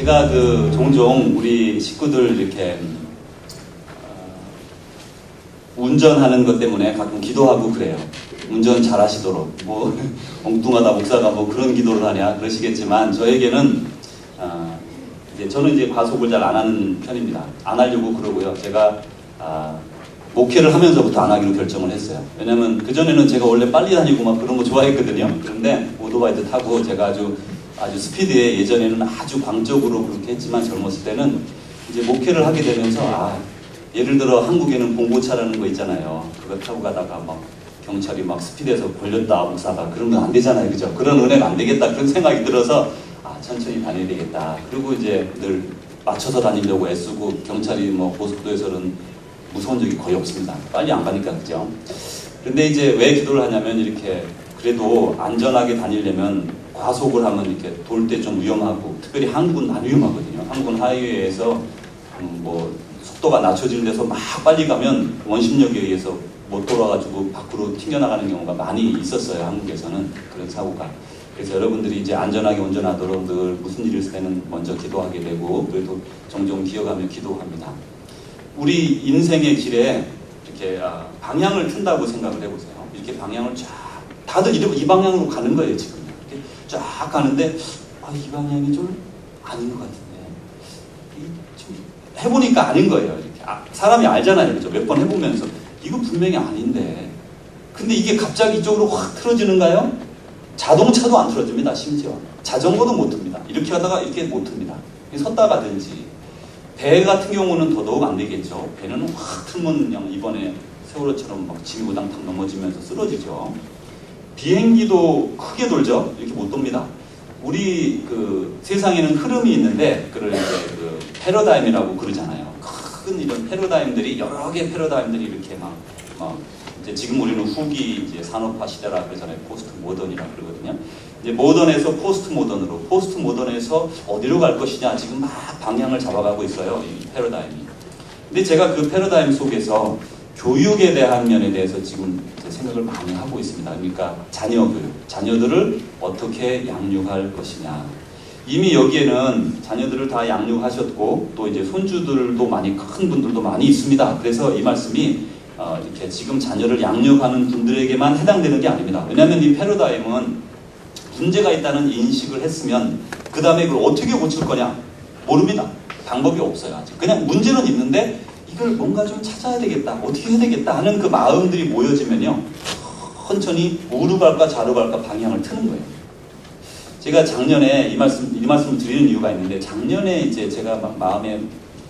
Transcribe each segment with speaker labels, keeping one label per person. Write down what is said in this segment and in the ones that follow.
Speaker 1: 제가 종종 우리 식구들 이렇게 운전하는 것 때문에 가끔 기도하고 그래요. 운전 잘 하시도록. 뭐 엉뚱하다 목사가 뭐 그런 기도를 하냐 그러시겠지만 저에게는 저는 이제 과속을 잘 안 하는 편입니다. 안 하려고 그러고요. 제가 목회를 하면서부터 안 하기로 결정을 했어요. 왜냐면 그전에는 제가 원래 빨리 다니고 막 그런 거 좋아했거든요. 그런데 오토바이도 타고 제가 아주 스피드에 예전에는 아주 광적으로 그렇게 했지만 젊었을 때는 이제 목회를 하게 되면서 예를 들어 한국에는 봉고차라는 거 있잖아요. 그거 타고 가다가 막 경찰이 막 스피드에서 걸렸다 목사가 그러면 안 되잖아요. 그죠? 그런 은혜가 안 되겠다 그런 생각이 들어서 천천히 다녀야 되겠다. 그리고 이제 늘 맞춰서 다니려고 애쓰고 경찰이 뭐 고속도로에서는 무서운 적이 거의 없습니다. 빨리 안 가니까 그죠? 근데 이제 왜 기도를 하냐면 이렇게 그래도 안전하게 다니려면 과속을 하면 이렇게 돌 때 좀 위험하고 특별히 한국은 안 위험하거든요. 한국은 하이웨이에서 뭐 속도가 낮춰지는 데서 막 빨리 가면 원심력에 의해서 못 돌아가지고 밖으로 튕겨나가는 경우가 많이 있었어요. 한국에서는 그런 사고가. 그래서 여러분들이 이제 안전하게 운전하도록 늘 무슨 일이 있을 때는 먼저 기도하게 되고 그래도 종종 기어가며 기도합니다. 우리 인생의 길에 이렇게 방향을 튼다고 생각을 해보세요. 이렇게 방향을 쫙 다들 이 방향으로 가는 거예요. 지금 이렇게 쫙 가는데 이 방향이 좀 아닌 것 같은데 좀 해보니까 아닌 거예요. 이렇게 사람이 알잖아요. 그죠? 몇 번 해보면서 이거 분명히 아닌데 근데 이게 갑자기 이쪽으로 확 틀어지는가요? 자동차도 안 틀어집니다. 심지어 자전거도 못 틉니다. 이렇게 하다가 이렇게 못 틉니다. 섰다 가든지 배 같은 경우는 더더욱 안 되겠죠. 배는 확 틀면 그냥 이번에 세월호처럼 막 짐이 우당탕 넘어지면서 쓰러지죠. 비행기도 크게 돌죠. 이렇게 못 돕니다. 우리 세상에는 흐름이 있는데 그걸 이제 패러다임이라고 그러잖아요. 큰 이런 패러다임들이 여러 개의 패러다임들이 이렇게 막 이제 지금 우리는 후기 이제 산업화 시대라 그러잖아요. 포스트 모던이라 그러거든요. 이제 모던에서 포스트 모던으로, 포스트 모던에서 어디로 갈 것이냐 지금 막 방향을 잡아가고 있어요. 이 패러다임이. 근데 제가 그 패러다임 속에서 교육에 대한 면에 대해서 지금 생각을 많이 하고 있습니다. 그러니까 자녀 교육, 자녀들을 어떻게 양육할 것이냐. 이미 여기에는 자녀들을 다 양육하셨고 또 이제 손주들도 많이 큰 분들도 많이 있습니다. 그래서 이 말씀이 이렇게 지금 자녀를 양육하는 분들에게만 해당되는 게 아닙니다. 왜냐하면 이 패러다임은 문제가 있다는 인식을 했으면 그 다음에 그걸 어떻게 고칠 거냐 모릅니다. 방법이 없어요. 아직. 그냥 문제는 있는데 이걸 뭔가 좀 찾아야 되겠다, 어떻게 해야 되겠다 하는 그 마음들이 모여지면요 천천히 우로 갈까 좌로 갈까 방향을 트는 거예요. 제가 작년에 이 말씀을 드리는 이유가 있는데 작년에 이제 제가 막 마음에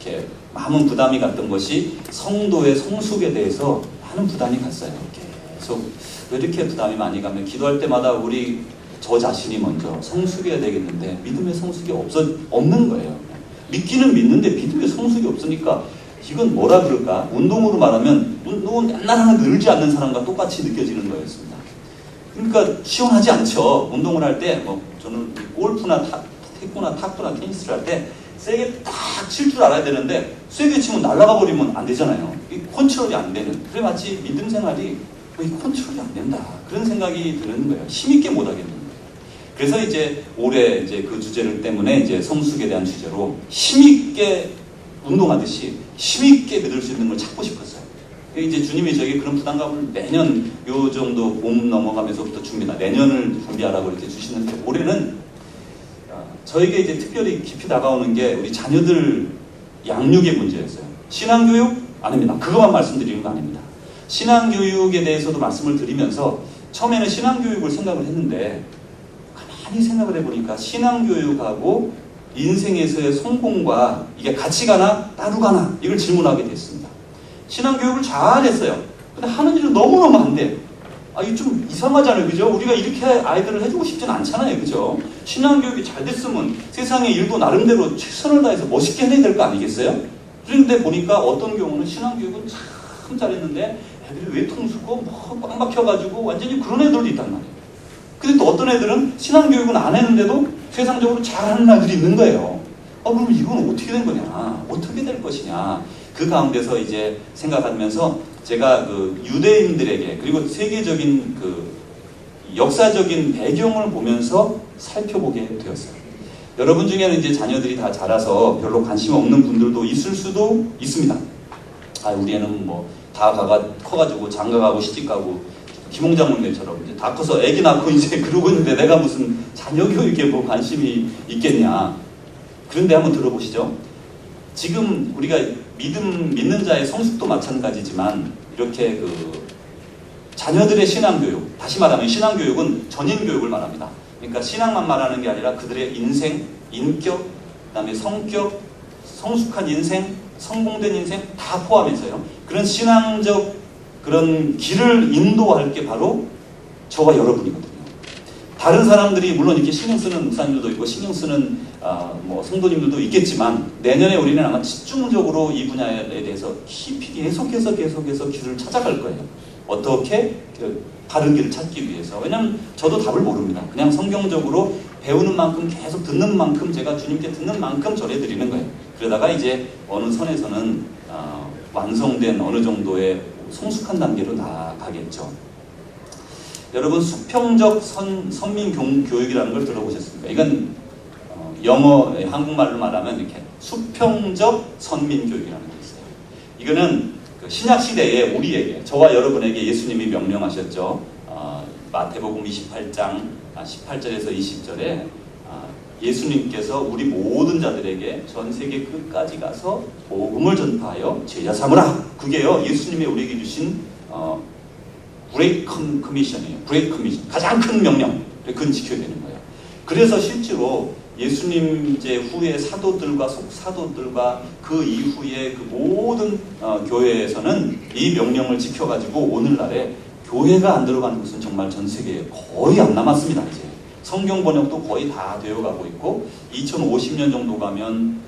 Speaker 1: 이렇게 많은 부담이 갔던 것이 성도의 성숙에 대해서 많은 부담이 갔어요. 계속 왜 이렇게 부담이 많이 가면 기도할 때마다 저 자신이 먼저 성숙해야 되겠는데 믿음의 성숙이 없는 거예요. 믿기는 믿는데 믿음의 성숙이 없으니까 이건 뭐라 그럴까? 운동으로 말하면 운동은 맨날 하나 늘지 않는 사람과 똑같이 느껴지는 거였습니다. 그러니까 시원하지 않죠. 운동을 할 때 저는 골프나 태권도나 탁구나 테니스를 할 때 세게 딱 칠 줄 알아야 되는데 세게 치면 날아가 버리면 안 되잖아요. 이 컨트롤이 안 되는. 그래 마치 믿음 생활이 이 컨트롤이 안 된다. 그런 생각이 드는 거예요. 힘있게 못 하겠는 거예요. 그래서 이제 올해 이제 그 주제를 때문에 이제 성숙에 대한 주제로 힘있게 운동하듯이 힘있게 믿을 수 있는 걸 찾고 싶었어요. 이제 주님이 저에게 그런 부담감을 매년 요 정도 봄 넘어가면서부터 줍니다. 내년을 준비하라고 이렇게 주시는데 올해는 저에게 이제 특별히 깊이 다가오는 게 우리 자녀들 양육의 문제였어요. 신앙교육? 아닙니다. 그것만 말씀드리는 거 아닙니다. 신앙교육에 대해서도 말씀을 드리면서 처음에는 신앙교육을 생각을 했는데 가만히 생각을 해보니까 신앙교육하고 인생에서의 성공과 이게 같이 가나 따로 가나 이걸 질문하게 됐습니다. 신앙교육을 잘 했어요. 근데 하는 일은 너무너무 안 돼요. 이게 좀 이상하잖아요. 그죠? 우리가 이렇게 아이들을 해주고 싶진 않잖아요. 그죠? 신앙교육이 잘 됐으면 세상의 일도 나름대로 최선을 다해서 멋있게 해내야 될 거 아니겠어요? 그런데 보니까 어떤 경우는 신앙교육은 참 잘했는데 애들이 외통수고 꽉 막혀가지고 완전히 그런 애들도 있단 말이에요. 근데 또 어떤 애들은 신앙교육은 안 했는데도 세상적으로 잘하는 아이들이 있는 거예요. 그럼 이건 어떻게 된 거냐? 어떻게 될 것이냐? 그 가운데서 이제 생각하면서 제가 유대인들에게 그리고 세계적인 역사적인 배경을 보면서 살펴보게 되었어요. 여러분 중에는 이제 자녀들이 다 자라서 별로 관심 없는 분들도 있을 수도 있습니다. 아, 우리 애는 뭐 다 커가지고 장가가고 시집가고 김홍장 목사님처럼 이제 다 커서 애기 낳고 이제 그러고 있는데 내가 무슨 자녀 교육에 뭐 관심이 있겠냐. 그런데 한번 들어보시죠. 지금 우리가 믿는 자의 성숙도 마찬가지지만 이렇게 자녀들의 신앙교육, 다시 말하면 신앙교육은 전인교육을 말합니다. 그러니까 신앙만 말하는 게 아니라 그들의 인생, 인격, 그 다음에 성격, 성숙한 인생, 성공된 인생 다 포함해서요. 그런 신앙적 그런 길을 인도할 게 바로 저와 여러분이거든요. 다른 사람들이 물론 이렇게 신경 쓰는 목사님들도 있고 신경 쓰는 뭐 성도님들도 있겠지만 내년에 우리는 아마 집중적으로 이 분야에 대해서 깊이 계속해서 길을 찾아갈 거예요. 어떻게 바른 길을 찾기 위해서. 왜냐면 저도 답을 모릅니다. 그냥 성경적으로 배우는 만큼 계속 듣는 만큼 제가 주님께 듣는 만큼 전해드리는 거예요. 그러다가 이제 어느 선에서는 완성된 어느 정도의 성숙한 단계로 나아가겠죠. 여러분 수평적 선민교육이라는 걸 들어보셨습니까? 이건 영어, 한국말로 말하면 이렇게 수평적 선민교육이라는 게 있어요. 이거는 신약 시대에 우리에게, 저와 여러분에게 예수님이 명령하셨죠. 마태복음 28장 18절에서 20절에 예수님께서 우리 모든 자들에게 전 세계 끝까지 가서 복음을 전파하여 제자 삼으라. 그게요 예수님이 우리에게 주신 Great Commission이에요. Great Commission. 가장 큰 명령. 그건 지켜야 되는 거예요. 그래서 실제로 예수님 이제 후에 사도들과 속사도들과 그 이후에 그 모든 교회에서는 이 명령을 지켜가지고 오늘날에 교회가 안 들어가는 것은 정말 전 세계에 거의 안 남았습니다. 이제 성경 번역도 거의 다 되어가고 있고 2050년 정도 가면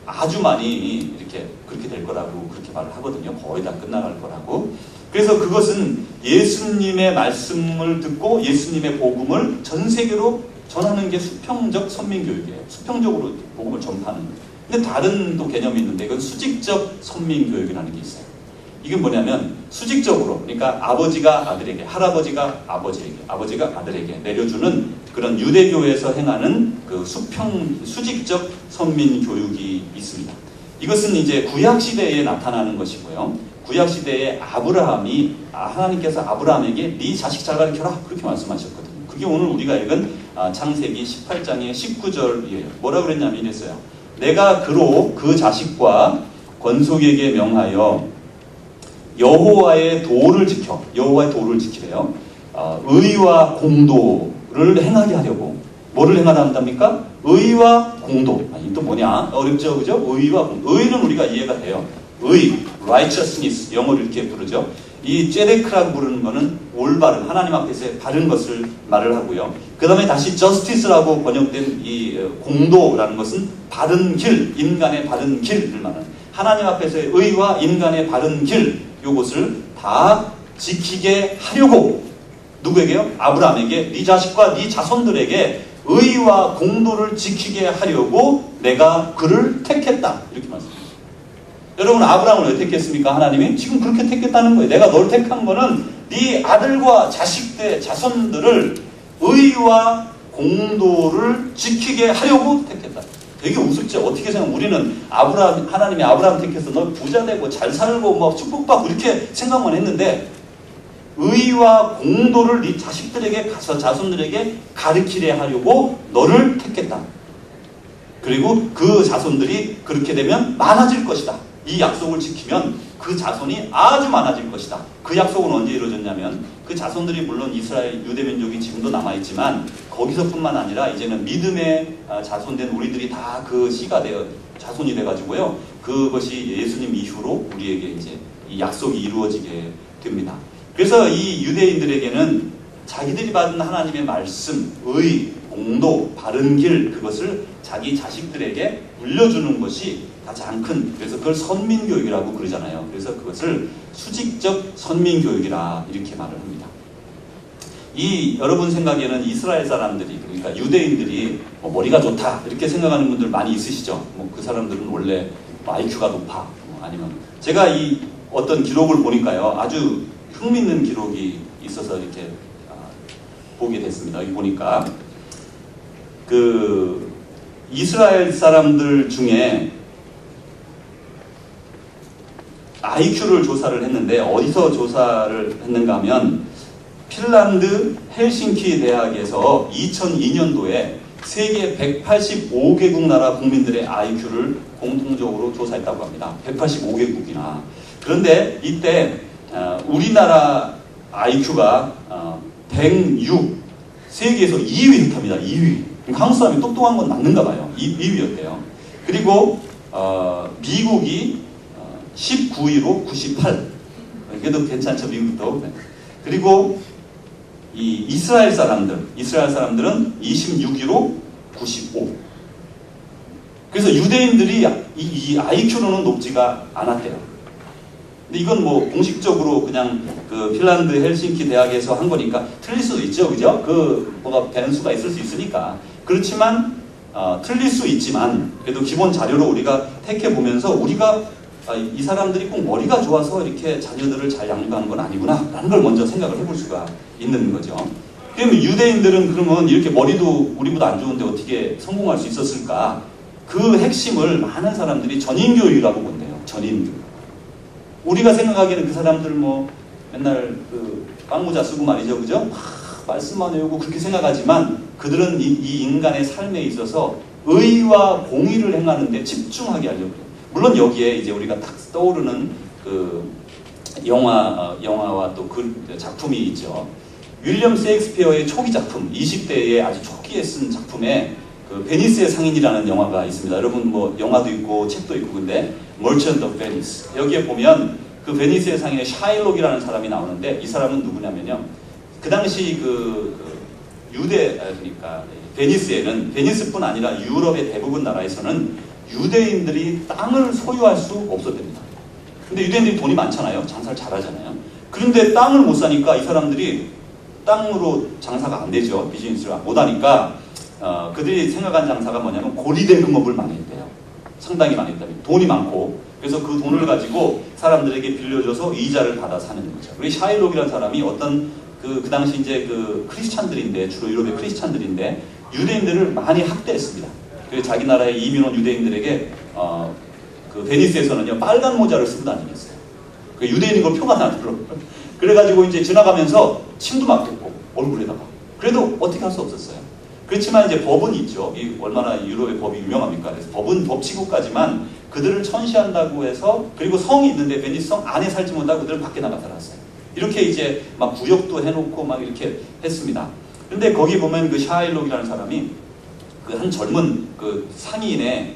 Speaker 1: 아주 많이 이렇게 그렇게 될 거라고 그렇게 말을 하거든요. 거의 다 끝나갈 거라고. 그래서 그것은 예수님의 말씀을 듣고 예수님의 복음을 전 세계로 전하는 게 수평적 선민교육이에요. 수평적으로 복음을 전파하는 거예요. 근데 다른 또 개념이 있는데 이건 수직적 선민교육이라는 게 있어요. 이게 뭐냐면 수직적으로, 그러니까 아버지가 아들에게, 할아버지가 아버지에게, 아버지가 아들에게 내려주는 그런 유대교에서 행하는 그 수직적 선민교육이 있습니다. 이것은 이제 구약시대에 나타나는 것이고요. 구약시대에 아브라함이, 하나님께서 아브라함에게 네 자식 잘 가르쳐라 그렇게 말씀하셨거든요. 그게 오늘 우리가 읽은 창세기 18장의 19절이에요. 뭐라 그랬냐면 이랬어요. 내가 그로 그 자식과 권속에게 명하여 여호와의 도를 지켜, 여호와의 도를 지키래요. 의와 공도를 행하게 하려고. 뭐를 행하라 한답니까? 의와 공도. 이게 또 뭐냐? 어렵죠, 그죠? 의와 공도. 의는 우리가 이해가 돼요. 의, righteousness, 영어로 이렇게 부르죠. 이 째데크라고 부르는 거는 올바른, 하나님 앞에서의 바른 것을 말을 하고요. 그 다음에 다시 justice라고 번역된 이 공도라는 것은 바른 길, 인간의 바른 길을 말하는, 하나님 앞에서의 의와 인간의 바른 길, 요것을 다 지키게 하려고. 누구에게요? 아브라함에게, 네 자식과 네 자손들에게 의와 공도를 지키게 하려고 내가 그를 택했다. 이렇게 말씀합니다. 여러분, 아브라함을 왜 택했습니까? 하나님이 지금 그렇게 택했다는 거예요. 내가 널 택한 거는 네 아들과 자식들, 자손들을 의와 공도를 지키게 하려고 택했다. 되게 우습죠. 어떻게 생각하면 우리는 하나님이 아브라함 택해서 너 부자 되고 잘 살고 뭐 축복받고 이렇게 생각만 했는데, 의와 공도를 네 자식들에게 가서 자손들에게 가르치려 하려고 너를 택했다. 그리고 그 자손들이 그렇게 되면 많아질 것이다. 이 약속을 지키면 그 자손이 아주 많아질 것이다. 그 약속은 언제 이루어졌냐면, 그 자손들이 물론 이스라엘 유대민족이 지금도 남아있지만 거기서뿐만 아니라 이제는 믿음의 자손된 우리들이 다 그 씨가 되어 자손이 돼가지고요, 그것이 예수님 이후로 우리에게 이제 이 약속이 이루어지게 됩니다. 그래서 이 유대인들에게는 자기들이 받은 하나님의 말씀, 의, 공도, 바른 길, 그것을 자기 자식들에게 물려주는 것이 가장 큰, 그래서 그걸 선민교육이라고 그러잖아요. 그래서 그것을 수직적 선민교육이라 이렇게 말을 합니다. 이 여러분 생각에는 이스라엘 사람들이, 그러니까 유대인들이 뭐 머리가 좋다 이렇게 생각하는 분들 많이 있으시죠. 뭐 그 사람들은 원래 IQ가 높아, 아니면 제가 이 어떤 기록을 보니까요, 아주 흥미있는 기록이 있어서 이렇게 보게 됐습니다. 여기 보니까 그 이스라엘 사람들 중에 IQ를 조사를 했는데 어디서 조사를 했는가 하면 핀란드 헬싱키 대학에서 2002년도에 세계 185개국 나라 국민들의 IQ를 공통적으로 조사했다고 합니다. 185개국이나. 그런데 이때 우리나라 IQ가 106, 세계에서 2위였답니다. 2위. 한국 사람이 똑똑한 건 맞는가 봐요. 2위였대요. 그리고 미국이 19위로 98. 그래도 괜찮죠, 미국도. 그리고 이 이스라엘 사람들은 26위로 95. 그래서 유대인들이 이 IQ로는 높지가 않았대요. 근데 이건 뭐 공식적으로 그냥 그 핀란드 헬싱키 대학에서 한 거니까 틀릴 수도 있죠, 그죠? 뭐가 변수가 있을 수 있으니까. 그렇지만 틀릴 수 있지만 그래도 기본 자료로 우리가 택해 보면서 우리가 이 사람들이 꼭 머리가 좋아서 이렇게 자녀들을 잘 양육하는 건 아니구나 라는 걸 먼저 생각을 해볼 수가 있는 거죠. 그러면 유대인들은 그러면 이렇게 머리도 우리보다 안 좋은데 어떻게 성공할 수 있었을까? 그 핵심을 많은 사람들이 전인교육이라고 본대요. 전인교육. 우리가 생각하기에는 그 사람들 뭐 맨날 그 빵모자 쓰고 말이죠, 그죠? 말씀만 외우고 그렇게 생각하지만 그들은 이 인간의 삶에 있어서 의와 공의를 행하는데 집중하게 하려고 해요. 물론 여기에 이제 우리가 딱 떠오르는 그 영화와 또 그 작품이 있죠. 윌리엄 셰익스피어의 초기 작품, 20대의 아주 초기에 쓴 작품에 그 베니스의 상인이라는 영화가 있습니다. 여러분 뭐 영화도 있고 책도 있고 근데 Merchant of Venice. 여기에 보면 그 베니스의 상인의 샤일록이라는 사람이 나오는데 이 사람은 누구냐면요. 그 당시 그러니까 베니스에는 베니스뿐 아니라 유럽의 대부분 나라에서는 유대인들이 땅을 소유할 수 없었답니다. 근데 유대인들이 돈이 많잖아요. 장사를 잘하잖아요. 그런데 땅을 못 사니까 이 사람들이 땅으로 장사가 안 되죠. 비즈니스를 못 하니까 그들이 생각한 장사가 뭐냐면 고리대금업을 많이 했대요. 상당히 많이 했답니다. 돈이 많고 그래서 그 돈을 가지고 사람들에게 빌려줘서 이자를 받아 사는 거죠. 우리 샤일록이라는 사람이 어떤 그 당시 이제 그 크리스찬들인데 주로 유럽의 크리스찬들인데 유대인들을 많이 학대했습니다. 그래서 자기 나라에 이민 온 유대인들에게 그 베니스에서는요 빨간 모자를 쓰고 다니겠어요. 그 유대인인 걸 표가 나더라고요. 그래가지고 이제 지나가면서 침도 맞겠고 얼굴에다가 그래도 어떻게 할 수 없었어요. 그렇지만 이제 법은 있죠. 얼마나 유럽의 법이 유명합니까? 그래서 법은 법치국까지만 그들을 천시한다고 해서 그리고 성이 있는데 베니스 성 안에 살지 못하고 그들을 밖에 나가 살았어요. 이렇게 이제 막 구역도 해놓고 막 이렇게 했습니다. 근데 거기 보면 그 샤일록이라는 사람이 그 한 젊은 그 상인의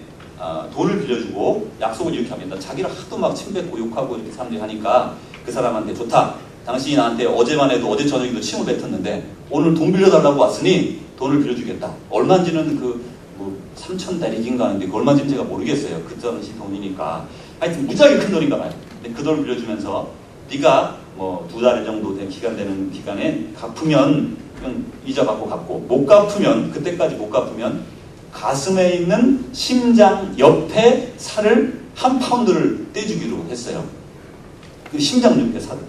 Speaker 1: 돈을 빌려주고 약속을 이렇게 합니다. 자기를 하도 막 침뱉고 욕하고 이렇게 사람들이 하니까 그 사람한테 좋다. 당신이 나한테 어제만 해도 어제 저녁에도 침을 뱉었는데 오늘 돈 빌려달라고 왔으니 돈을 빌려주겠다. 얼마인지는 뭐 3,000다리긴가 하는데 그 얼마인지는 제가 모르겠어요. 그 당시 돈이니까. 하여튼 무지하게 큰 돈인가 봐요. 근데 그 돈을 빌려주면서 네가 뭐 2달 정도 된 기간 되는 기간에 갚으면 그냥 이자 받고 갚고 못 갚으면 그때까지 못 갚으면 가슴에 있는 심장 옆에 살을 1파운드를 떼주기로 했어요. 그 심장 옆에 살을.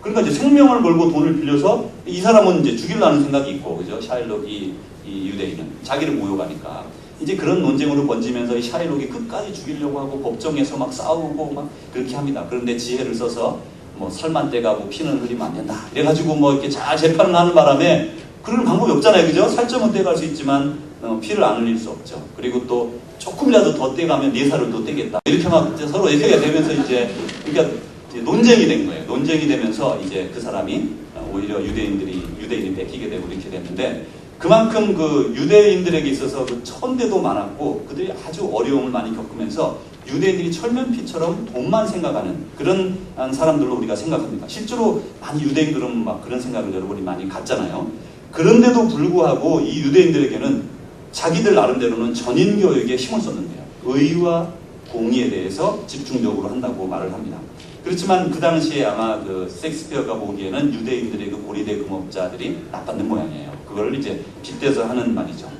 Speaker 1: 그러니까 이제 생명을 걸고 돈을 빌려서 이 사람은 이제 죽이려는 생각이 있고 그죠? 샤일록이 이 유대인은 자기를 모욕하니까 이제 그런 논쟁으로 번지면서 이 샤일록이 끝까지 죽이려고 하고 법정에서 막 싸우고 막 그렇게 합니다. 그런데 지혜를 써서 뭐 살만 떼가고 피는 흘리면 안 된다. 이래가지고 뭐 이렇게 잘 재판을 하는 바람에 그럴 방법이 없잖아요, 그죠? 살점은 떼갈 수 있지만 피를 안 흘릴 수 없죠. 그리고 또 조금이라도 더 떼가면 네 살을 또 떼겠다. 이렇게 막 서로 얘기가 되면서 이제 그러니까 논쟁이 된 거예요. 논쟁이 되면서 이제 그 사람이 오히려 유대인이 뺏기게 되고 이렇게 됐는데 그만큼 그 유대인들에게 있어서 그 천대도 많았고 그들이 아주 어려움을 많이 겪으면서 유대인들이 철면피처럼 돈만 생각하는 그런 사람들로 우리가 생각합니다. 실제로 많이 유대인들은 막 그런 생각을 여러분이 많이 갖잖아요. 그런데도 불구하고 이 유대인들에게는 자기들 나름대로는 전인교육에 힘을 썼는데요. 의와 공의에 대해서 집중적으로 한다고 말을 합니다. 그렇지만 그 당시에 아마 그 셰익스피어가 보기에는 유대인들의 그 고리대 금업자들이 나빴는 모양이에요. 그걸 이제 빗대서 하는 말이죠.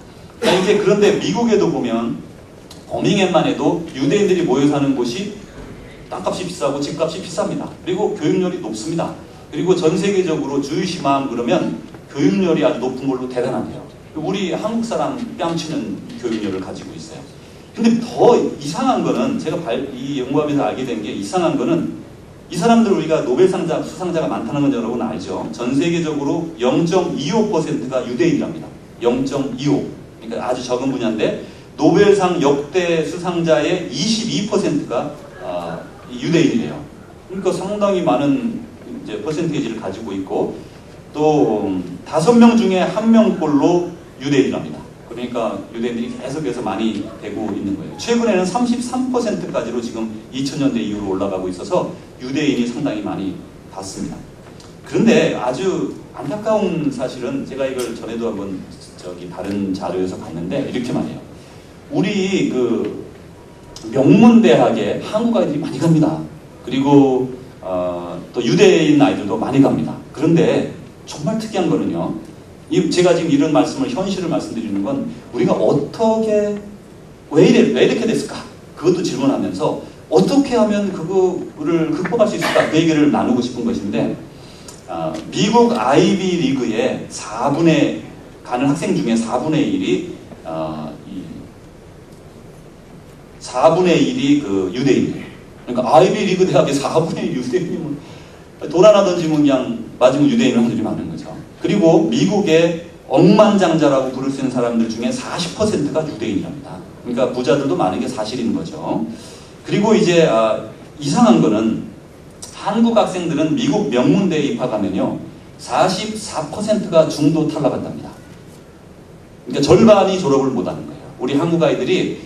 Speaker 1: 이제 그런데 미국에도 보면 버밍엄만 해도 유대인들이 모여 사는 곳이 땅값이 비싸고 집값이 비쌉니다. 그리고 교육열이 높습니다. 그리고 전 세계적으로 주이시마음 그러면 교육열이 아주 높은 걸로 대단하대요. 우리 한국 사람 뺨치는 교육열을 가지고 있어요. 근데 더 이상한 거는 제가 이 연구하면서 알게 된 게 이상한 거는 이 사람들 우리가 노벨상자 수상자가 많다는 건 여러분 알죠? 전 세계적으로 0.25%가 유대인이랍니다. 0.25. 그러니까 아주 적은 분야인데 노벨상 역대 수상자의 22%가 유대인이에요. 그러니까 상당히 많은 이제 퍼센테이지를 가지고 있고 또 5명 중에 1명꼴로 유대인이랍니다. 그러니까 유대인들이 계속해서 많이 되고 있는 거예요. 최근에는 33%까지로 지금 2000년대 이후로 올라가고 있어서 유대인이 상당히 많이 봤습니다. 그런데 아주 안타까운 사실은 제가 이걸 전에도 한번 다른 자료에서 봤는데 이렇게 말해요. 우리 그 명문대학에 한국 아이들이 많이 갑니다. 그리고 또 유대인 아이들도 많이 갑니다. 그런데 정말 특이한 거는요. 제가 지금 이런 말씀을 현실을 말씀드리는 건 우리가 어떻게 왜 이렇게 됐을까? 그것도 질문하면서 어떻게 하면 그거를 극복할 수 있을까? 그 얘기를 나누고 싶은 것인데 미국 아이비 리그에 4분의 가는 학생 중에 4분의 1이 4분의 1이 그 유대인이에요. 그러니까 아이비 리그 대학의 4분의 1 유대인이면 돌 하나 던지면 그냥 맞으면 유대인을 확률이 많은 거죠. 그리고 미국의 억만장자라고 부를 수 있는 사람들 중에 40%가 유대인이랍니다. 그러니까 부자들도 많은 게 사실인 거죠. 그리고 이제 이상한 거는 한국 학생들은 미국 명문대에 입학하면요 44%가 중도 탈락한답니다. 그러니까 절반이 졸업을 못하는 거예요. 우리 한국 아이들이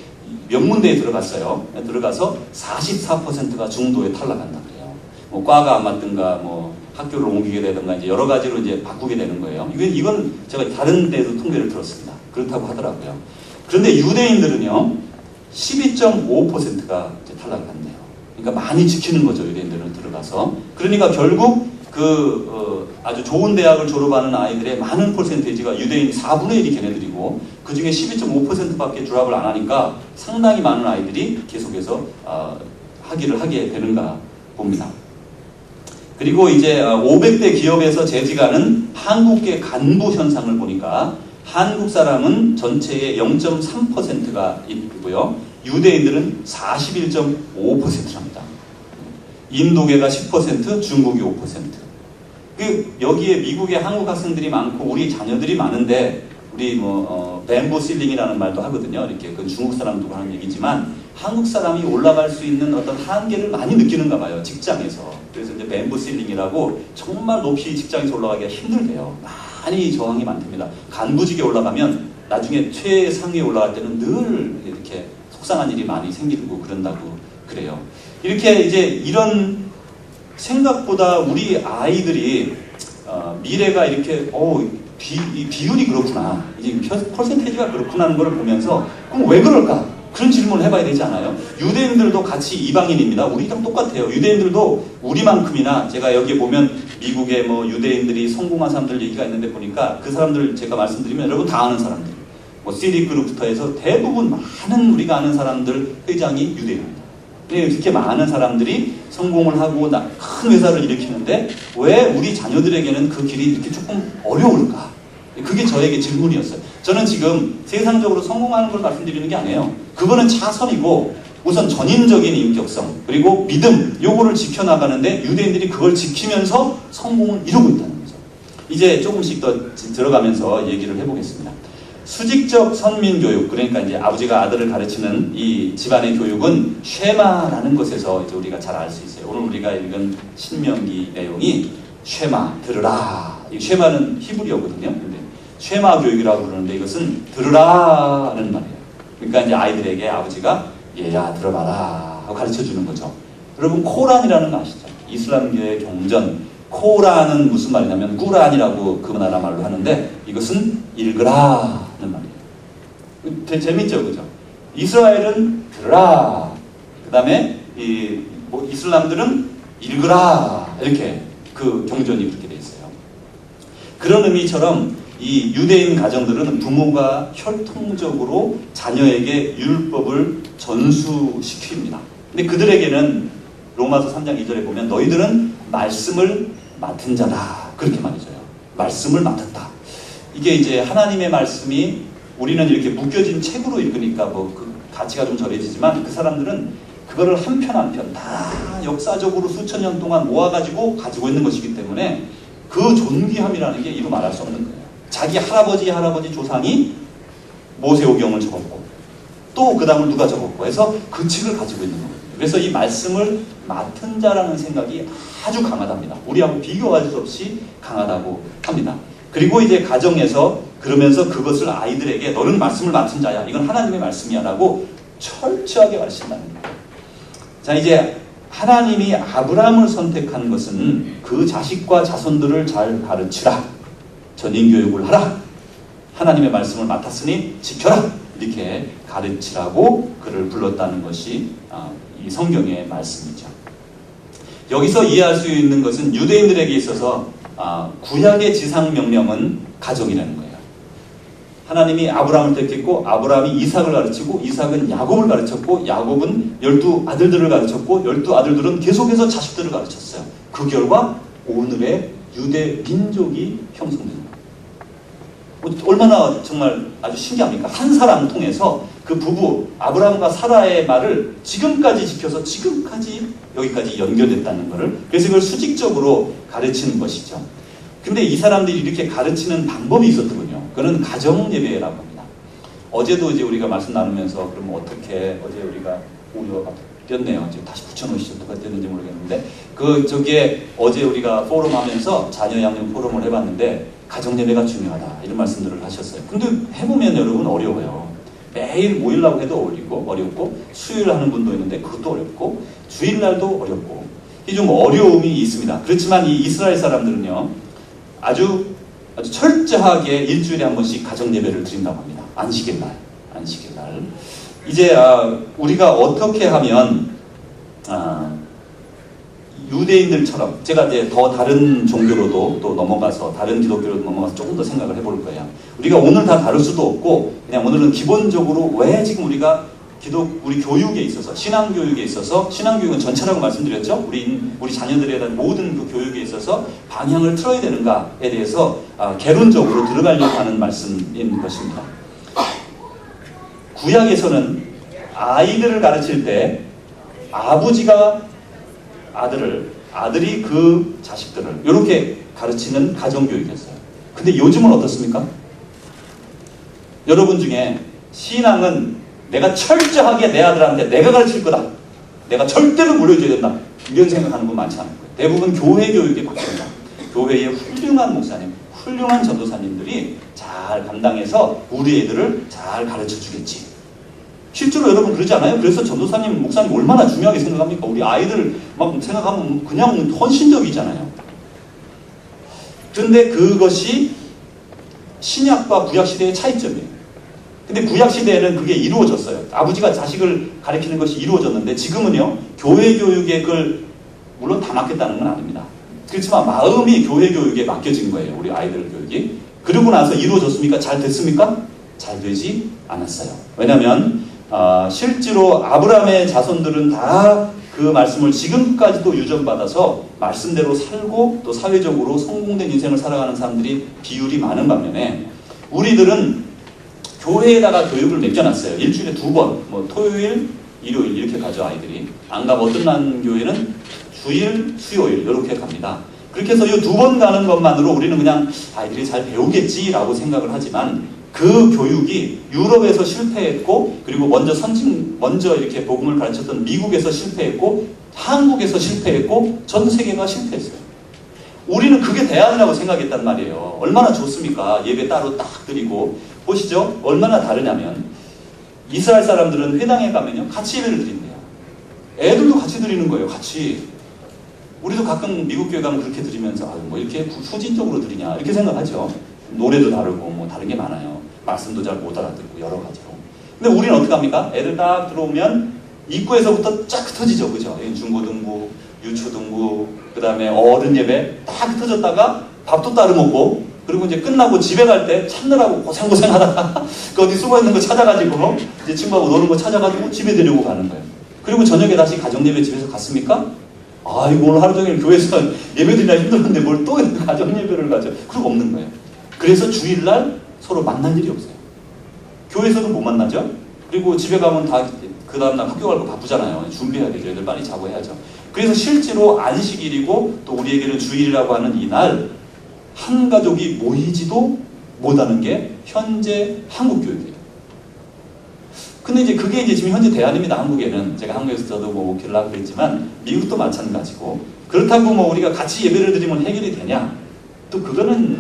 Speaker 1: 명문대에 들어갔어요. 들어가서 44%가 중도에 탈락한다 그래요. 뭐 과가 안 맞든가 뭐 학교를 옮기게 되든가 이제 여러 가지로 이제 바꾸게 되는 거예요. 이건 제가 다른 데도 통계를 들었습니다. 그렇다고 하더라고요. 그런데 유대인들은요 12.5%가 이제 탈락한대요. 그러니까 많이 지키는 거죠. 유대인들은 들어가서. 그러니까 결국 아주 좋은 대학을 졸업하는 아이들의 많은 퍼센테이지가 유대인 4분의 1이 걔네들이고 그 중에 12.5%밖에 졸업을 안 하니까 상당히 많은 아이들이 계속해서 학위를 하게 되는가 봅니다. 그리고 이제 500대 기업에서 재직하는 한국계 간부 현상을 보니까 한국 사람은 전체의 0.3%가 있고요. 유대인들은 41.5%랍니다. 인도계가 10%, 중국이 5%. 여기에 미국의 한국 학생들이 많고 우리 자녀들이 많은데 우리 뱀보 실링이라는 말도 하거든요. 이렇게 그 중국 사람도 하는 얘기지만 한국 사람이 올라갈 수 있는 어떤 한계를 많이 느끼는가 봐요. 직장에서. 그래서 이제 뱀보 실링이라고 정말 높이 직장에서 올라가기가 힘들대요. 많이 저항이 많답니다. 간부직에 올라가면 나중에 최상위에 올라갈 때는 늘 이렇게 속상한 일이 많이 생기고 그런다고 그래요. 이렇게 이제 이런 생각보다 우리 아이들이 미래가 이렇게 비율이 그렇구나, 이제 퍼센테이지가 그렇구나 하는 걸 보면서 그럼 왜 그럴까? 그런 질문을 해봐야 되지 않아요? 유대인들도 같이 이방인입니다. 우리랑 똑같아요. 유대인들도 우리만큼이나 제가 여기 보면 미국의 뭐 유대인들이 성공한 사람들 얘기가 있는데 보니까 그 사람들 제가 말씀드리면 여러분 다 아는 사람들, 뭐 시리그룹부터 해서 대부분 많은 우리가 아는 사람들 회장이 유대인입니다. 이렇게 많은 사람들이 성공을 하고 큰 회사를 일으키는데 왜 우리 자녀들에게는 그 길이 이렇게 조금 어려울까? 그게 저에게 질문이었어요. 저는 지금 세상적으로 성공하는 걸 말씀드리는 게 아니에요. 그거는 차선이고 우선 전인적인 인격성 그리고 믿음 요거를 지켜나가는데 유대인들이 그걸 지키면서 성공을 이루고 있다는 거죠. 이제 조금씩 더 들어가면서 얘기를 해보겠습니다. 수직적 선민교육, 그러니까 이제 아버지가 아들을 가르치는 이 집안의 교육은 쉐마라는 것에서 이제 우리가 잘 알 수 있어요. 오늘 우리가 읽은 신명기 내용이 쉐마, 들으라. 이 쉐마는 히브리어거든요. 근데 쉐마 교육이라고 부르는데 이것은 들으라는 말이에요. 그러니까 이제 아이들에게 아버지가 얘야 들어봐라 하고 가르쳐 주는 거죠. 여러분 코란이라는 거 아시죠? 이슬람교의 경전. 코란은 무슨 말이냐면 꾸란이라고 그 나라 말로 하는데 이것은 읽으라는 말이에요. 되게 재밌죠, 그죠? 이스라엘은 들으라. 그 다음에 이슬람들은 읽으라. 이렇게 그 경전이 그렇게 돼 있어요. 그런 의미처럼 이 유대인 가정들은 부모가 혈통적으로 자녀에게 율법을 전수시킵니다. 근데 그들에게는 로마서 3장 2절에 보면 너희들은 말씀을 맡은 자다. 그렇게 말해줘요. 말씀을 맡았다. 이게 이제 하나님의 말씀이 우리는 이렇게 묶여진 책으로 읽으니까 뭐 그 가치가 좀 절해지지만 그 사람들은 그거를 한 편 한 편 다 역사적으로 수천 년 동안 모아가지고 가지고 있는 것이기 때문에 그 존귀함이라는 게 이루 말할 수 없는 거예요. 자기 할아버지 조상이 모세오경을 적었고 또 그 다음을 누가 적었고 해서 그 책을 가지고 있는 거거든요. 그래서 이 말씀을 맡은 자라는 생각이 아주 강하답니다. 우리하고 비교할 수 없이 강하다고 합니다. 그리고 이제 가정에서 그러면서 그것을 아이들에게 너는 말씀을 맡은 자야. 이건 하나님의 말씀이야 라고 철저하게 가르친다는 거예요. 자, 이제 하나님이 아브라함을 선택한 것은 그 자식과 자손들을 잘 가르치라. 전인교육을 하라. 하나님의 말씀을 맡았으니 지켜라. 이렇게 가르치라고 그를 불렀다는 것이 이 성경의 말씀이죠. 여기서 이해할 수 있는 것은 유대인들에게 있어서 구약의 지상명령은 가정이라는 거예요. 하나님이 아브라함을 택했고 아브라함이 이삭을 가르치고 이삭은 야곱을 가르쳤고 야곱은 12아들들을 가르쳤고 12아들들은 계속해서 자식들을 가르쳤어요. 그 결과 오늘의 유대 민족이 형성됩니다. 얼마나 정말 아주 신기합니까? 한 사람 통해서 그 부부 아브라함과 사라의 말을 지금까지 지켜서 지금까지 여기까지 연결됐다는 것을, 그래서 이걸 수직적으로 가르치는 것이죠. 근데 이 사람들이 이렇게 가르치는 방법이 있었더군요. 그거는 가정 예배라고 합니다. 어제도 이제 우리가 말씀 나누면서 그럼 어떻게, 어제 우리가 오류가 바뀌었네요. 지금 다시 붙여놓으시죠. 누가 됐는지 모르겠는데 저기에 어제 우리가 포럼 하면서 자녀 양육 포럼을 해봤는데 가정 예배가 중요하다 이런 말씀들을 하셨어요. 근데 해보면 여러분 어려워요. 매일 모이려고 해도 어렵고 수요일 하는 분도 있는데 그것도 어렵고 주일날도 어렵고 이 좀 어려움이 있습니다. 그렇지만 이 이스라엘 사람들은요 아주 철저하게 일주일에 한 번씩 가정 예배를 드린다고 합니다. 안식일 날. 이제 우리가 어떻게 하면 유대인들처럼, 제가 이제 더 다른 종교로도 또 넘어가서 다른 기독교로 넘어가서 조금 더 생각을 해볼 거예요. 우리가 오늘 다 다룰 수도 없고 그냥 오늘은 기본적으로 왜 지금 우리가 우리 교육에 있어서, 신앙교육에 있어서, 신앙교육은 전체라고 말씀드렸죠. 우리 자녀들에 대한 모든 그 교육에 있어서 방향을 틀어야 되는가에 대해서 개론적으로 들어가려고 하는 말씀인 것입니다. 구약에서는 아이들을 가르칠 때 아버지가 아들이 그 자식들을 이렇게 가르치는 가정교육이었어요. 근데 요즘은 어떻습니까? 여러분 중에 신앙은 내가 철저하게 내 아들한테 내가 가르칠 거다. 내가 절대로 물려줘야 된다. 이런 생각하는 분 많지 않을 거예요. 대부분 교회 교육에 바뀝니다. 교회의 훌륭한 목사님, 훌륭한 전도사님들이 잘 감당해서 우리 애들을 잘 가르쳐 주겠지. 실제로 여러분 그러지 않아요? 그래서 전도사님, 목사님 얼마나 중요하게 생각합니까? 우리 아이들 막 생각하면 그냥 헌신적이잖아요. 그런데 그것이 신약과 구약시대의 차이점이에요. 근데 구약시대에는 그게 이루어졌어요. 아버지가 자식을 가르치는 것이 이루어졌는데 지금은요, 교회 교육에 그걸 물론 다 맡겼다는 건 아닙니다. 그렇지만 마음이 교회 교육에 맡겨진 거예요. 우리 아이들 교육이. 그러고 나서 이루어졌습니까? 잘 됐습니까? 잘 되지 않았어요. 왜냐하면 실제로 아브라함의 자손들은 다 그 말씀을 지금까지도 유전받아서 말씀대로 살고 또 사회적으로 성공된 인생을 살아가는 사람들이 비율이 많은 반면에 우리들은 교회에다가 교육을 맡겨놨어요. 일주일에 2번, 뭐 토요일, 일요일 이렇게 가죠. 아이들이. 안 가면 어떤 난 교회는 주일, 수요일 이렇게 갑니다. 그렇게 해서 이 2번 가는 것만으로 우리는 그냥 아이들이 잘 배우겠지라고 생각을 하지만 그 교육이 유럽에서 실패했고, 그리고 먼저 이렇게 복음을 가르쳤던 미국에서 실패했고, 한국에서 실패했고, 전 세계가 실패했어요. 우리는 그게 돼야 한다고 생각했단 말이에요. 얼마나 좋습니까? 예배 따로 딱 드리고. 보시죠? 얼마나 다르냐면 이스라엘 사람들은 회당에 가면요 같이 예배를 드린대요. 애들도 같이 드리는 거예요. 같이. 우리도 가끔 미국 교회 가면 그렇게 드리면서 뭐 이렇게 후진적으로 드리냐 이렇게 생각하죠. 노래도 다르고 뭐 다른 게 많아요. 말씀도 잘 못 알아듣고 여러 가지로. 근데 우리는 어떻게 합니까? 애들 딱 들어오면 입구에서부터 쫙 흩어지죠. 그죠? 중고등부, 유초등부, 그 다음에 어른 예배 딱 흩어졌다가 밥도 따로 먹고, 그리고 이제 끝나고 집에 갈 때 찾느라고 고생고생 하다가 그 어디 숨어 있는 거 찾아가지고 이제 친구하고 노는 거 찾아가지고 집에 데리고 가는 거예요. 그리고 저녁에 다시 가정예배 집에서 갔습니까? 아이고 오늘 하루 종일 교회에서 예배 드리나 힘들었는데 뭘 또 가정예배를 가죠. 그런 거 없는 거예요. 그래서 주일날 서로 만날 일이 없어요. 교회에서도 못 만나죠. 그리고 집에 가면 다 그 다음날 학교 갈 거 바쁘잖아요. 준비해야 되죠. 애들 빨리 자고 해야죠. 그래서 실제로 안식일이고 또 우리에게는 주일이라고 하는 이날 한 가족이 모이지도 못하는 게 현재 한국 교육이에요. 근데 이제 그게 이제 지금 현재 대안입니다. 한국에는. 제가 한국에서 저도 뭐 목회를 하고 그랬지만 미국도 마찬가지고, 그렇다고 뭐 우리가 같이 예배를 드리면 해결이 되냐? 또 그거는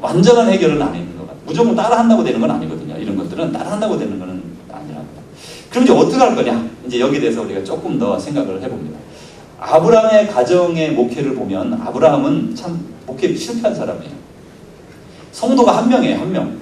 Speaker 1: 완전한 해결은 아닌 것 같아요. 무조건 따라 한다고 되는 건 아니거든요. 이런 것들은 따라 한다고 되는 건 아니랍니다. 그럼 이제 어떻게 할 거냐? 이제 여기에 대해서 우리가 조금 더 생각을 해봅니다. 아브라함의 가정의 목회를 보면 아브라함은 참 목회 실패한 사람이에요. 성도가 한 명이에요, 한 명.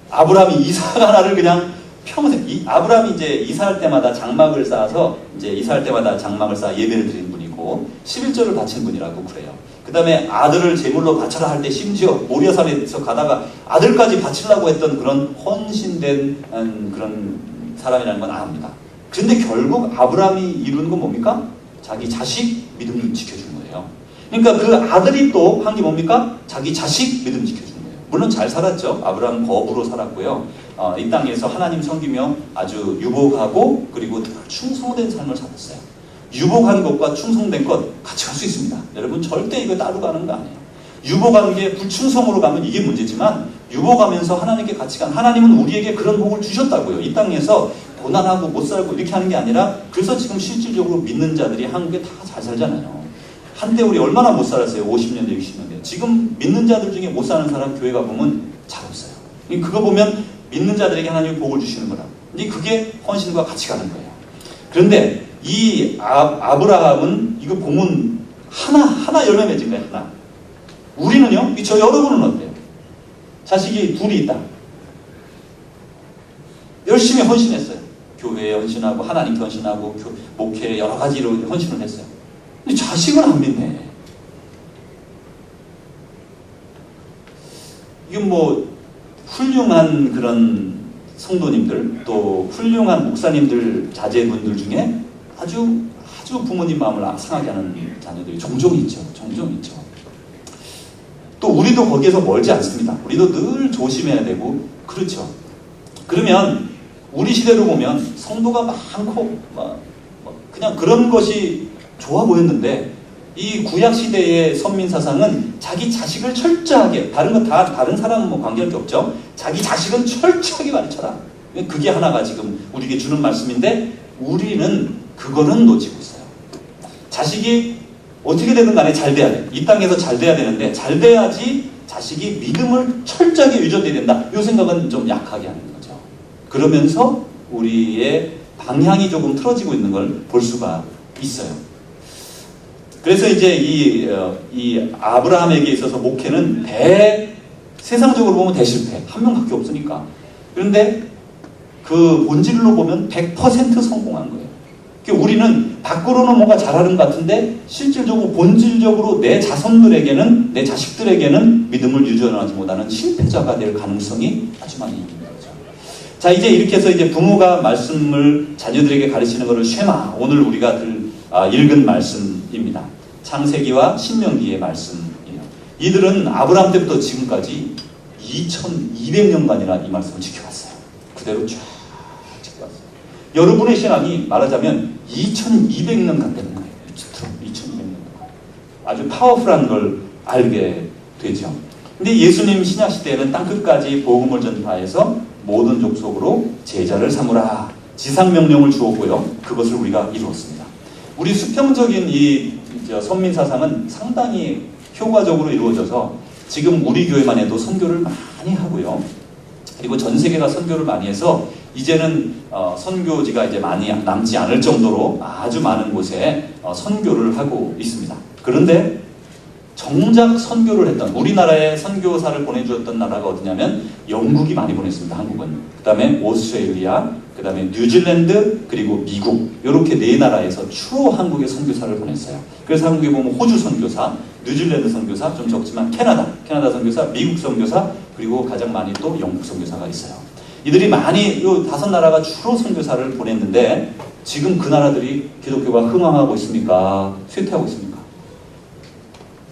Speaker 1: 아브라함이 이삭 하나를 그냥 평생, 아브라함이 이제 이사할 때마다 장막을 쌓아서 이제 이사할 때마다 장막을 쌓아 예배를 드린 분이고 11절을 바친 분이라고 그래요. 그 다음에 아들을 제물로 바쳐라 할 때 심지어 모리아산에서 가다가 아들까지 바치려고 했던 그런 헌신된 그런 사람이라는 건 압니다. 그런데 결국 아브라함이 이루는 건 뭡니까? 자기 자식 믿음을 지켜주는 거예요. 그러니까 그 아들이 또 한 게 뭡니까? 자기 자식 믿음 지켜주는 거예요. 물론 잘 살았죠. 아브라함 거부로 살았고요. 이 땅에서 하나님 섬기며 아주 유복하고 그리고 충성된 삶을 살았어요. 유복한 것과 충성된 것 같이 갈 수 있습니다. 여러분 절대 이거 따로 가는 거 아니에요. 유복한 게 불충성으로 가면 이게 문제지만 유복하면서 하나님께 같이 간, 하나님은 우리에게 그런 복을 주셨다고요. 이 땅에서 고난하고 못 살고 이렇게 하는 게 아니라, 그래서 지금 실질적으로 믿는 자들이 한국에 다 잘 살잖아요. 한때 우리 얼마나 못 살았어요. 50년대, 60년대. 지금 믿는 자들 중에 못 사는 사람 교회 가보면 잘 없어요. 그거 보면 믿는 자들에게 하나님이 복을 주시는 거라. 근데 그게 헌신과 같이 가는 거예요. 그런데 이 아브라함은 이거 보면 하나 열매 맺은 거예요. 하나. 우리는요? 저 여러분은 어때요? 자식이 둘이 있다. 열심히 헌신했어요. 교회에 헌신하고 하나님께 헌신하고 목회에 여러 가지로 헌신을 했어요. 근데 자식은 안 믿네. 이건 뭐 훌륭한 그런 성도님들 또 훌륭한 목사님들 자제분들 중에 아주 부모님 마음을 상하게 하는 자녀들이 종종 있죠. 또 우리도 거기에서 멀지 않습니다. 우리도 늘 조심해야 되고 그렇죠. 그러면 우리 시대로 보면 성도가 많고 그냥 그런 것이 좋아 보였는데, 이 구약 시대의 선민 사상은 자기 자식을 철저하게, 다른 건 다 다른 사람은 뭐 관계할 게 없죠. 자기 자식은 철저하게 가르쳐라. 그게 하나가 지금 우리에게 주는 말씀인데, 우리는 그거는 놓치고 있어요. 자식이 어떻게 되든 간에 잘 돼야 돼. 이 땅에서 잘 돼야 되는데, 잘 돼야지 자식이 믿음을 철저하게 유전돼야 된다. 이 생각은 좀 약하게 하는 거죠. 그러면서 우리의 방향이 조금 틀어지고 있는 걸 볼 수가 있어요. 그래서 이제 이 아브라함에게 있어서 목회는 세상적으로 보면 대실패. 한 명밖에 없으니까. 그런데 그 본질로 보면 100% 성공한 거예요. 그러니까 우리는 밖으로는 뭔가 잘하는 것 같은데 실질적으로 본질적으로 내 자손들에게는, 내 자식들에게는 믿음을 유전하지 못하는 실패자가 될 가능성이 아주 많이 있는 거죠. 자, 이제 이렇게 해서 이제 부모가 말씀을 자녀들에게 가르치는 것을 쉐마, 오늘 우리가 읽은 말씀입니다. 창세기와 신명기의 말씀이에요. 이들은 아브라함 때부터 지금까지 2200년간이나 이 말씀을 지켜왔어요. 그대로 쫙 지켜왔어요. 여러분의 신앙이 말하자면 2200년간 되는 거예요. 2200년간. 아주 파워풀한 걸 알게 되죠. 근데 예수님 신약시대에는 땅끝까지 복음을 전파해서 모든 족속으로 제자를 삼으라 지상명령을 주었고요. 그것을 우리가 이루었습니다. 우리 수평적인 이 선민 사상은 상당히 효과적으로 이루어져서 지금 우리 교회만 해도 선교를 많이 하고요. 그리고 전 세계가 선교를 많이 해서 이제는 선교지가 이제 많이 남지 않을 정도로 아주 많은 곳에 선교를 하고 있습니다. 그런데 정작 선교를 했던, 우리나라에 선교사를 보내주었던 나라가 어디냐면 영국이 많이 보냈습니다. 한국은. 그 다음에 오스트레일리아, 그 다음에 뉴질랜드, 그리고 미국, 이렇게 네 나라에서 주로 한국에 선교사를 보냈어요. 그래서 한국에 보면 호주 선교사, 뉴질랜드 선교사, 좀 적지만 캐나다 선교사, 미국 선교사, 그리고 가장 많이 또 영국 선교사가 있어요. 이들이 많이, 이 5나라가 주로 선교사를 보냈는데 지금 그 나라들이 기독교가 흥황하고 있습니까? 쇠퇴하고 있습니까?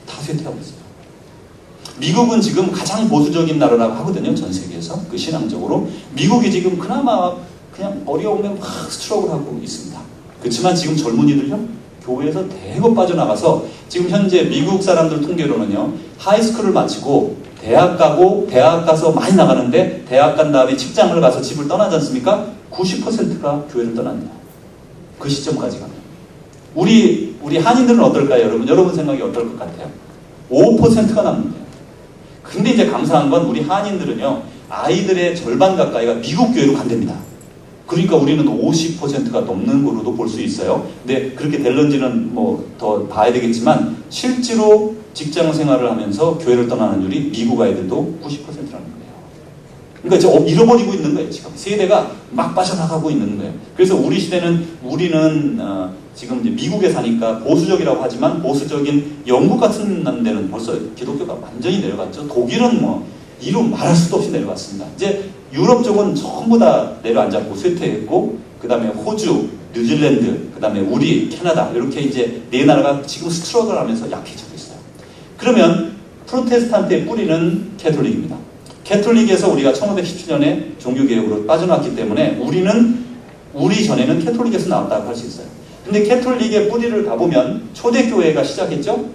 Speaker 1: 다 쇠퇴하고 있습니다. 미국은 지금 가장 보수적인 나라라고 하거든요. 전 세계에서. 그 신앙적으로. 미국이 지금 그나마 그냥 어려우면 막 스트럭을 하고 있습니다. 그렇지만 지금 젊은이들요. 교회에서 대거 빠져나가서 지금 현재 미국 사람들 통계로는요. 하이스쿨을 마치고 대학 가서 많이 나가는데 대학 간 다음에 직장을 가서 집을 떠나지 않습니까? 90%가 교회를 떠납니다. 그 시점까지 가면. 우리 한인들은 어떨까요, 여러분? 여러분 생각이 어떨 것 같아요? 5%가 남는데요. 근데 이제 감사한 건 우리 한인들은요, 아이들의 절반 가까이가 미국 교회로 간답니다. 그러니까 우리는 50%가 넘는 거로도 볼 수 있어요. 근데 그렇게 될런지는 뭐 더 봐야 되겠지만, 실제로 직장 생활을 하면서 교회를 떠나는 율이 미국 아이들도 90%라는 거예요. 그러니까 이제 잃어버리고 있는 거예요. 지금 세대가 막 빠져나가고 있는 거예요. 그래서 우리 시대는 우리는 지금 이제 미국에 사니까 보수적이라고 하지만 보수적인 영국 같은 데는 벌써 기독교가 완전히 내려갔죠. 독일은 뭐 이루 말할 수도 없이 내려갔습니다. 이제 유럽 쪽은 전부 다 내려앉았고 쇠퇴했고, 그 다음에 호주, 뉴질랜드, 그 다음에 우리, 캐나다 이렇게 이제 네 나라가 지금 스트럭을 하면서 약해지고 있어요. 그러면 프로테스탄트의 뿌리는 캐톨릭입니다. 캐톨릭에서 우리가 1517년에 종교개혁으로 빠져나왔기 때문에 우리 전에는 캐톨릭에서 나왔다고 할 수 있어요. 근데 캐톨릭의 뿌리를 가보면 초대교회가 시작했죠?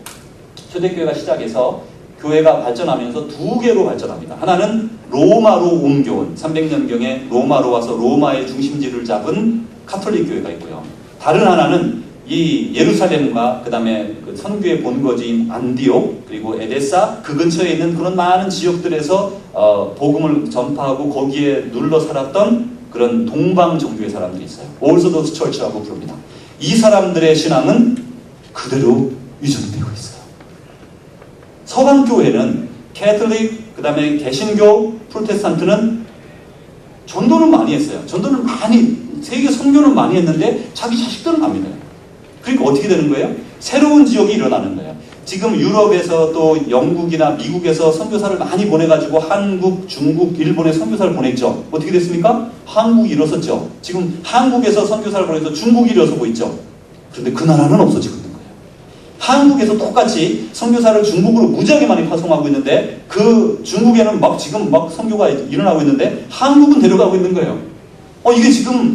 Speaker 1: 초대교회가 시작해서 교회가 발전하면서 두 개로 발전합니다. 하나는 로마로 옮겨온 300년경에 로마로 와서 로마의 중심지를 잡은 카톨릭 교회가 있고요. 다른 하나는 이 예루살렘과 그 다음에 그 선교의 본거지인 안디옥 그리고 에데사 그 근처에 있는 그런 많은 지역들에서 복음을 전파하고 거기에 눌러 살았던 그런 동방 종교의 사람들이 있어요. 오르소독스 처치라고 부릅니다. 이 사람들의 신앙은 그대로 유전되고 있어요. 서방 교회는 캐톨릭, 그 다음에 개신교, 프로테스탄트는 전도는 많이 했어요. 전도는 많이, 세계 선교는 많이 했는데 자기 자식들은 안 믿어요. 그러니까 어떻게 되는 거예요? 새로운 지역이 일어나는 거예요. 지금 유럽에서 또 영국이나 미국에서 선교사를 많이 보내가지고 한국, 중국, 일본에 선교사를 보냈죠. 어떻게 됐습니까? 한국이 일어섰죠. 지금 한국에서 선교사를 보내서 중국이 일어서고 있죠. 그런데 그 나라는 없어지고 있는 거예요. 한국에서 똑같이 선교사를 중국으로 무지하게 많이 파송하고 있는데 그 중국에는 지금 선교가 일어나고 있는데 한국은 데려가고 있는 거예요.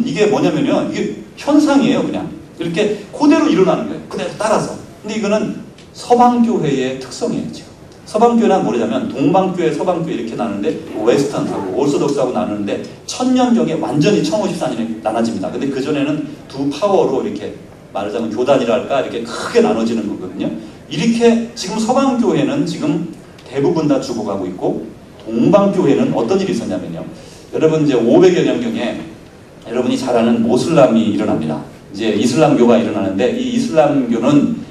Speaker 1: 이게 뭐냐면요. 이게 현상이에요, 그냥. 이렇게 그대로 일어나는 거예요. 그대로 따라서. 근데 이거는 서방교회의 특성이에요, 지금. 서방교회는 뭐냐면 동방교회, 서방교회 이렇게 나누는데 웨스턴하고 오르소독스하고 나누는데 1000년경에 완전히 1054년에 나눠집니다. 근데 그전에는 두 파워로 이렇게 말하자면 교단이랄까 이렇게 크게 나눠지는 거거든요. 이렇게 지금 서방교회는 지금 대부분 다 죽어가고 있고 동방교회는 어떤 일이 있었냐면요. 여러분 이제 500여 년경에 여러분이 잘 아는 모슬람이 일어납니다. 이제 이슬람교가 일어나는데 이 이슬람교는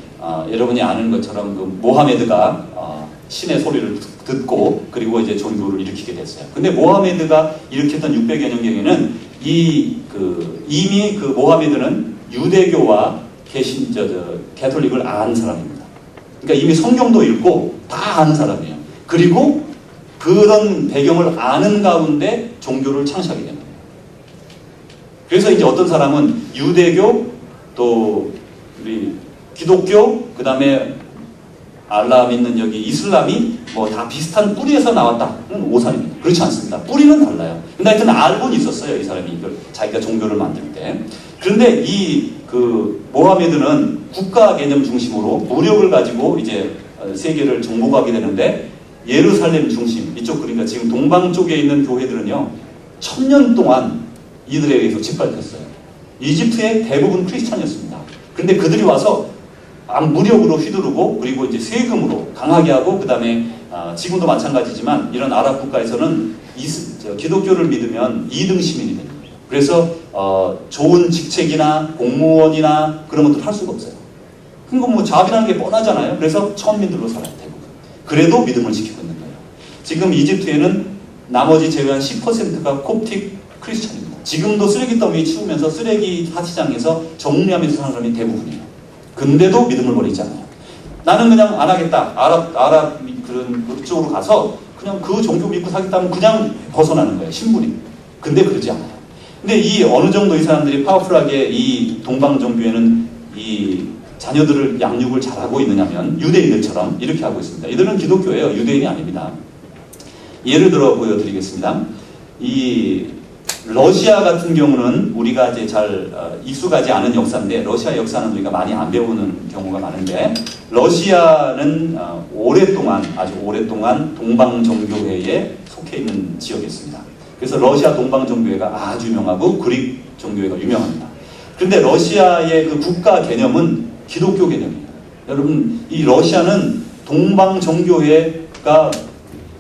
Speaker 1: 여러분이 아는 것처럼 그 모하메드가 신의 소리를 듣고 그리고 이제 종교를 일으키게 됐어요. 근데 모하메드가 일으켰던 600여 년경에는 이미 그 모하메드는 유대교와 캐톨릭을 아는 사람입니다. 그러니까 이미 성경도 읽고 다 아는 사람이에요. 그리고 그런 배경을 아는 가운데 종교를 창시하게 됩니다. 그래서 이제 어떤 사람은 유대교, 또 우리 기독교, 그 다음에 알라 믿는 여기 이슬람이 뭐 다 비슷한 뿌리에서 나왔다는 오산입니다. 그렇지 않습니다. 뿌리는 달라요. 근데 하여튼 알고는 있었어요. 이 사람이 이걸 자기가 종교를 만들 때. 그런데 모하메드는 국가 개념 중심으로 무력을 가지고 이제 세계를 정복하게 되는데 예루살렘 중심, 이쪽 그러니까 지금 동방 쪽에 있는 교회들은요 1000년 동안 이들에 의해서 짓밟혔어요. 이집트의 대부분 크리스찬이었습니다. 그런데 그들이 와서 무력으로 휘두르고 그리고 이제 세금으로 강하게 하고 그 다음에 지금도 마찬가지지만 이런 아랍 국가에서는 기독교를 믿으면 2등 시민이 됩니다. 그래서 좋은 직책이나 공무원이나 그런 것들 할 수가 없어요. 그건 뭐 자비라는 게 뻔하잖아요. 그래서 천민들로 살아요. 대부분. 그래도 믿음을 지키고 있는 거예요. 지금 이집트에는 나머지 제외한 10%가 콥틱 크리스찬입니다. 지금도 쓰레기 더미 치우면서 쓰레기 하치장에서 정리하면서 사는 사람이 대부분이에요. 근데도 믿음을 버리지 않아요. 나는 그냥 안 하겠다. 아랍 그런 쪽으로 가서 그냥 그 종교 믿고 사겠다면 그냥 벗어나는 거예요. 신분이. 근데 그러지 않아요. 근데 어느 정도 이 사람들이 파워풀하게 이 동방 종교에는 자녀들을 양육을 잘하고 있느냐면 유대인들처럼 이렇게 하고 있습니다. 이들은 기독교예요. 유대인이 아닙니다. 예를 들어 보여드리겠습니다. 이 러시아 같은 경우는 우리가 이제 잘 익숙하지 않은 역사인데, 러시아 역사는 우리가 많이 안 배우는 경우가 많은데, 러시아는 오랫동안, 아주 오랫동안 동방정교회에 속해 있는 지역이었습니다. 그래서 러시아 동방정교회가 아주 유명하고 그릭 정교회가 유명합니다. 그런데 러시아의 그 국가 개념은 기독교 개념이에요. 여러분, 이 러시아는 동방정교회가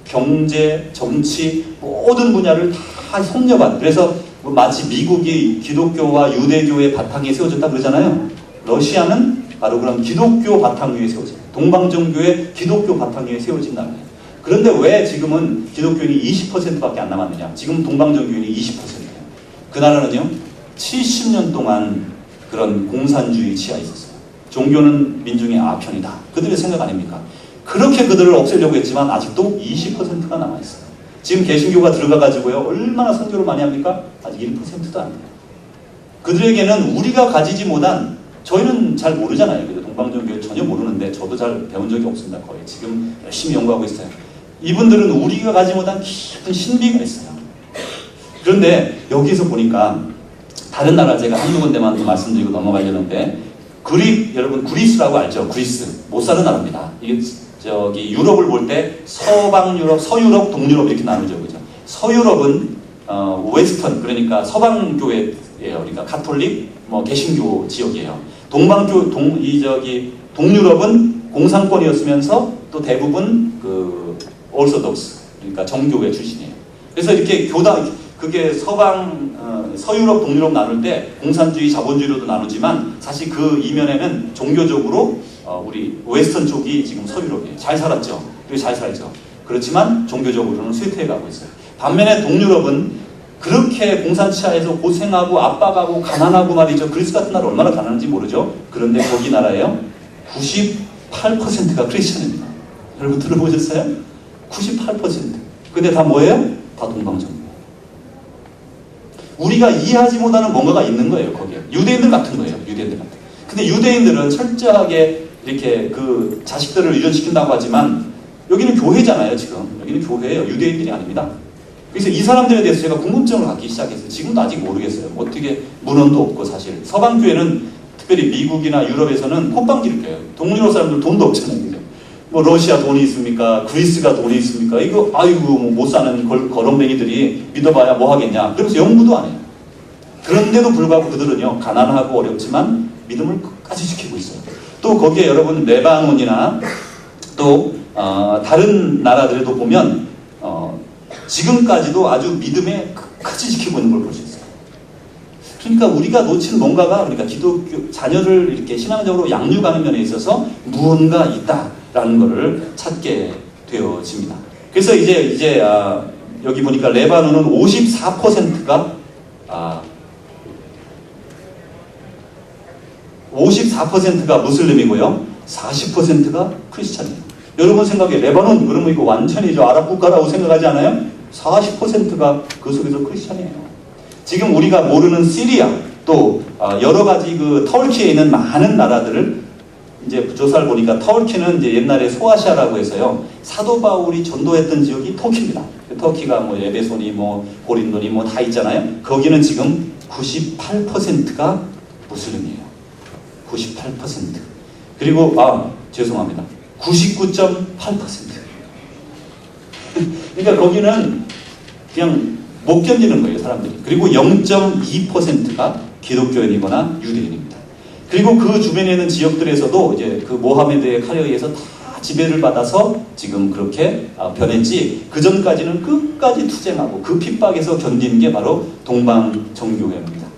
Speaker 1: 경제, 정치, 모든 분야를 다 섭렵한, 그래서 마치 미국이 기독교와 유대교의 바탕에 세워졌다 그러잖아요. 러시아는 바로 그런 기독교 바탕 위에 세워져요. 동방정교의 기독교 바탕 위에 세워진 나라예요. 그런데 왜 지금은 기독교인이 20%밖에 안 남았느냐? 지금 동방정교인이 20%예요. 그 나라는요, 70년 동안 그런 공산주의 치하에 있었어요. 종교는 민중의 아편이다. 그들의 생각 아닙니까? 그렇게 그들을 없애려고 했지만 아직도 20%가 남아있어요. 지금 개신교가 들어가가지고요, 얼마나 선교를 많이 합니까? 아직 1%도 안 돼요. 그들에게는 우리가 가지지 못한, 저희는 잘 모르잖아요. 동방정교 전혀 모르는데, 저도 잘 배운 적이 없습니다. 거의 지금 열심히 연구하고 있어요. 이분들은 우리가 가지 못한 깊은 신비가 있어요. 그런데 여기서 보니까 다른 나라, 제가 한두 군데만 더 말씀드리고 넘어가려는데, 여러분 그리스라고 알죠? 그리스 못 사는 나라입니다. 이게 저기 유럽을 볼 때 서방 유럽, 서유럽, 동유럽 이렇게 나누죠, 그죠? 서유럽은 웨스턴, 그러니까 서방 교회예요. 그러니까 가톨릭, 개신교 지역이에요. 동유럽은 공산권이었으면서 또 대부분 그 오르소독스, 그러니까 정교회 출신이에요. 그래서 이렇게 그게 서유럽, 동유럽 나눌 때 공산주의, 자본주의로도 나누지만 사실 그 이면에는 종교적으로 우리 웨스턴 쪽이 지금 서유럽이에요. 잘 살았죠. 그리고 잘 살죠. 그렇지만 종교적으로는 쇠퇴해가고 있어요. 반면에 동유럽은 그렇게 공산치하에서 고생하고 압박하고 가난하고 말이죠. 그리스 같은 나라 얼마나 가난한지 모르죠. 그런데 거기 나라에요, 98%가 크리스천입니다. 여러분 들어보셨어요? 98%. 근데 다 뭐예요? 다 동방정교. 우리가 이해하지 못하는 뭔가가 있는 거예요, 거기에. 유대인들 같은 거예요, 유대인들 같은. 근데 유대인들은 철저하게 이렇게 그 자식들을 유전시킨다고 하지만, 여기는 교회잖아요, 지금. 여기는 교회예요. 유대인들이 아닙니다. 그래서 이 사람들에 대해서 제가 궁금증을 갖기 시작했어요. 지금도 아직 모르겠어요. 어떻게, 문헌도 없고 사실. 서방교회는 특별히 미국이나 유럽에서는 콧방귀를 껴요. 동유럽 사람들 돈도 없잖아요, 그죠? 러시아 돈이 있습니까? 그리스가 돈이 있습니까? 이거, 아이고, 못 사는 거렁뱅이들이 믿어봐야 뭐 하겠냐. 그러면서 연구도 안 해요. 그런데도 불구하고 그들은요, 가난하고 어렵지만 믿음을 끝까지 지키고 있어요. 또 거기에 여러분, 레바논이나 또, 다른 나라들에도 보면, 지금까지도 아주 믿음에 끝까지 지키고 있는 걸 볼 수 있어요. 그러니까 우리가 놓친 뭔가가, 그러니까 기독교 자녀를 이렇게 신앙적으로 양육하는 면에 있어서 무언가 있다라는 것을 찾게 되어집니다. 그래서 이제 여기 보니까 레바논은 54%가 54%가 무슬림이고요, 40%가 크리스찬이에요. 여러분 생각에 레바논 그러면 이거 완전히 아랍 국가라고 생각하지 않아요? 40%가 그 속에서 크리스찬이에요. 지금 우리가 모르는 시리아, 또 여러 가지 그 터키에 있는 많은 나라들을 이제 조사를 보니까, 터키는 이제 옛날에 소아시아라고 해서요, 사도 바울이 전도했던 지역이 터키입니다. 터키가 뭐 에베소니, 고린도니 다 있잖아요. 거기는 지금 98%가 무슬림이에요. 98%. 그리고 죄송합니다. 99.8%. 그러니까 거기는 그냥 못 견디는 거예요, 사람들이. 그리고 0.2%가 기독교인이거나 유대인입니다. 그리고 그 주변에 있는 지역들에서도 이제 그 모하메드의 칼에 의해서 다 지배를 받아서 지금 그렇게 변했지, 그 전까지는 끝까지 투쟁하고 그 핍박에서 견디는 게 바로 동방정교회입니다.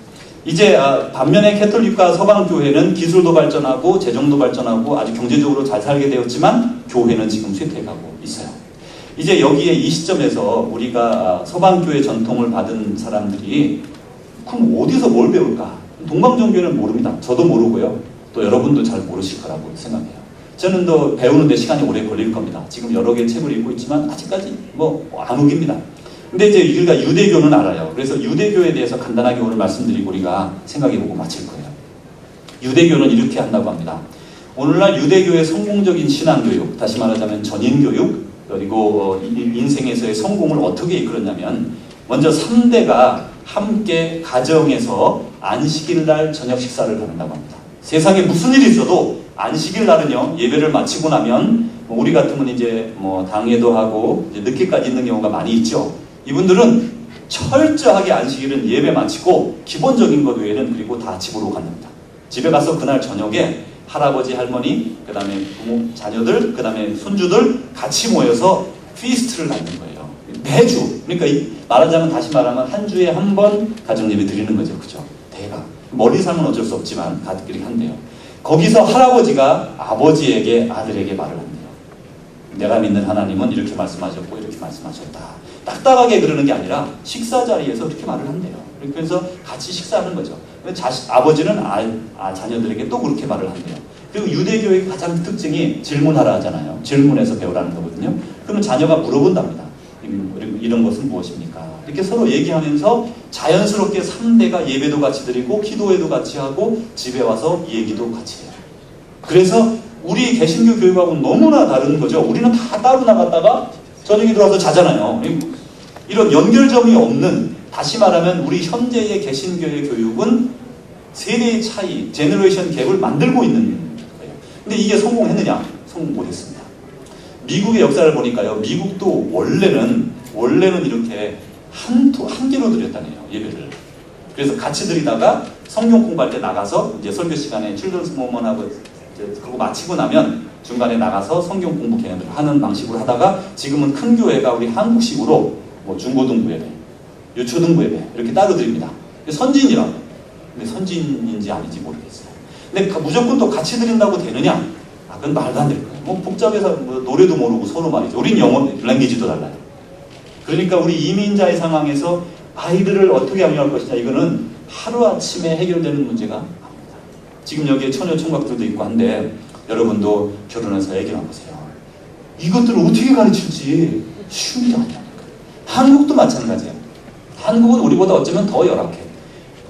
Speaker 1: 이제 반면에 캐톨릭과 서방교회는 기술도 발전하고 재정도 발전하고 아주 경제적으로 잘 살게 되었지만, 교회는 지금 쇠퇴해가고 있어요. 이제 여기에 이 시점에서 우리가 서방교회 전통을 받은 사람들이 그럼 어디서 뭘 배울까? 동방정교회는 모릅니다. 저도 모르고요, 또 여러분도 잘 모르실 거라고 생각해요. 저는 더 배우는데 시간이 오래 걸릴 겁니다. 지금 여러 개의 책을 읽고 있지만 아직까지 암흑입니다. 근데 이제 우리가 유대교는 알아요. 그래서 유대교에 대해서 간단하게 오늘 말씀드리고 우리가 생각해보고 마칠 거예요. 유대교는 이렇게 한다고 합니다. 오늘날 유대교의 성공적인 신앙교육, 다시 말하자면 전인교육, 그리고 인생에서의 성공을 어떻게 이끌었냐면 먼저 3대가 함께 가정에서 안식일 날 저녁 식사를 하는다고 합니다. 세상에 무슨 일이 있어도 안식일 날은요, 예배를 마치고 나면 우리 같으면 이제 뭐 당회도 하고 이제 늦게까지 있는 경우가 많이 있죠. 이분들은 철저하게 안식일은 예배 마치고 기본적인 것 외에는 그리고 다 집으로 간답니다. 집에 가서 그날 저녁에 할아버지, 할머니, 그 다음에 부모, 자녀들, 그 다음에 손주들 같이 모여서 피스트를 갖는 거예요. 매주. 그러니까 말하자면 다시 말하면 한 주에 한 번 가정예배 드리는 거죠. 그죠? 대가. 멀리 살면 어쩔 수 없지만 가족끼리 한대요. 거기서 할아버지가 아버지에게 아들에게 말을 한대요. 내가 믿는 하나님은 이렇게 말씀하셨고 이렇게 말씀하셨다. 딱딱하게 그러는 게 아니라 식사 자리에서 그렇게 말을 한대요. 그래서 같이 식사하는 거죠. 아버지는 자녀들에게 또 그렇게 말을 한대요. 그리고 유대교의 가장 특징이 질문하라 하잖아요. 질문해서 배우라는 거거든요. 그러면 자녀가 물어본답니다. 이런 것은 무엇입니까? 이렇게 서로 얘기하면서 자연스럽게 3대가 예배도 같이 드리고 기도회도 같이 하고 집에 와서 얘기도 같이 해요. 그래서 우리 개신교 교육하고는 너무나 다른 거죠. 우리는 다 따로 나갔다가 저녁에 들어와서 자잖아요. 이런 연결점이 없는, 다시 말하면 우리 현재의 개신교의 교육은 세대의 차이, 제너레이션 갭을 만들고 있는 거예요. 근데 이게 성공했느냐? 성공 못했습니다. 미국의 역사를 보니까요, 미국도 원래는 이렇게 한 개로 드렸다네요, 예배를. 그래서 같이 드리다가 성경 공부할 때 나가서 이제 설교 시간에 칠드런스 모먼하고 그러고 마치고 나면 중간에 나가서 성경 공부 개념을 하는 방식으로 하다가 지금은 큰 교회가 우리 한국식으로 뭐 중고등부 예배, 유초등부 예배 이렇게 따로 드립니다. 선진이라고. 근데 선진인지 아닌지 모르겠어요. 근데 무조건 또 같이 드린다고 되느냐? 그건 말도 안 될 거예요. 뭐 복잡해서 뭐 노래도 모르고 서로 말이죠. 우린 영어 랭귀지도 달라요. 그러니까 우리 이민자의 상황에서 아이들을 어떻게 양육할 것이냐, 이거는 하루아침에 해결되는 문제가 아닙니다. 지금 여기에 처녀 총각들도 있고 한데 여러분도 결혼해서 애기 낳으세요. 이것들을 어떻게 가르칠지 쉬운 게 아니라니까요. 한국도 마찬가지예요. 한국은 우리보다 어쩌면 더 열악해.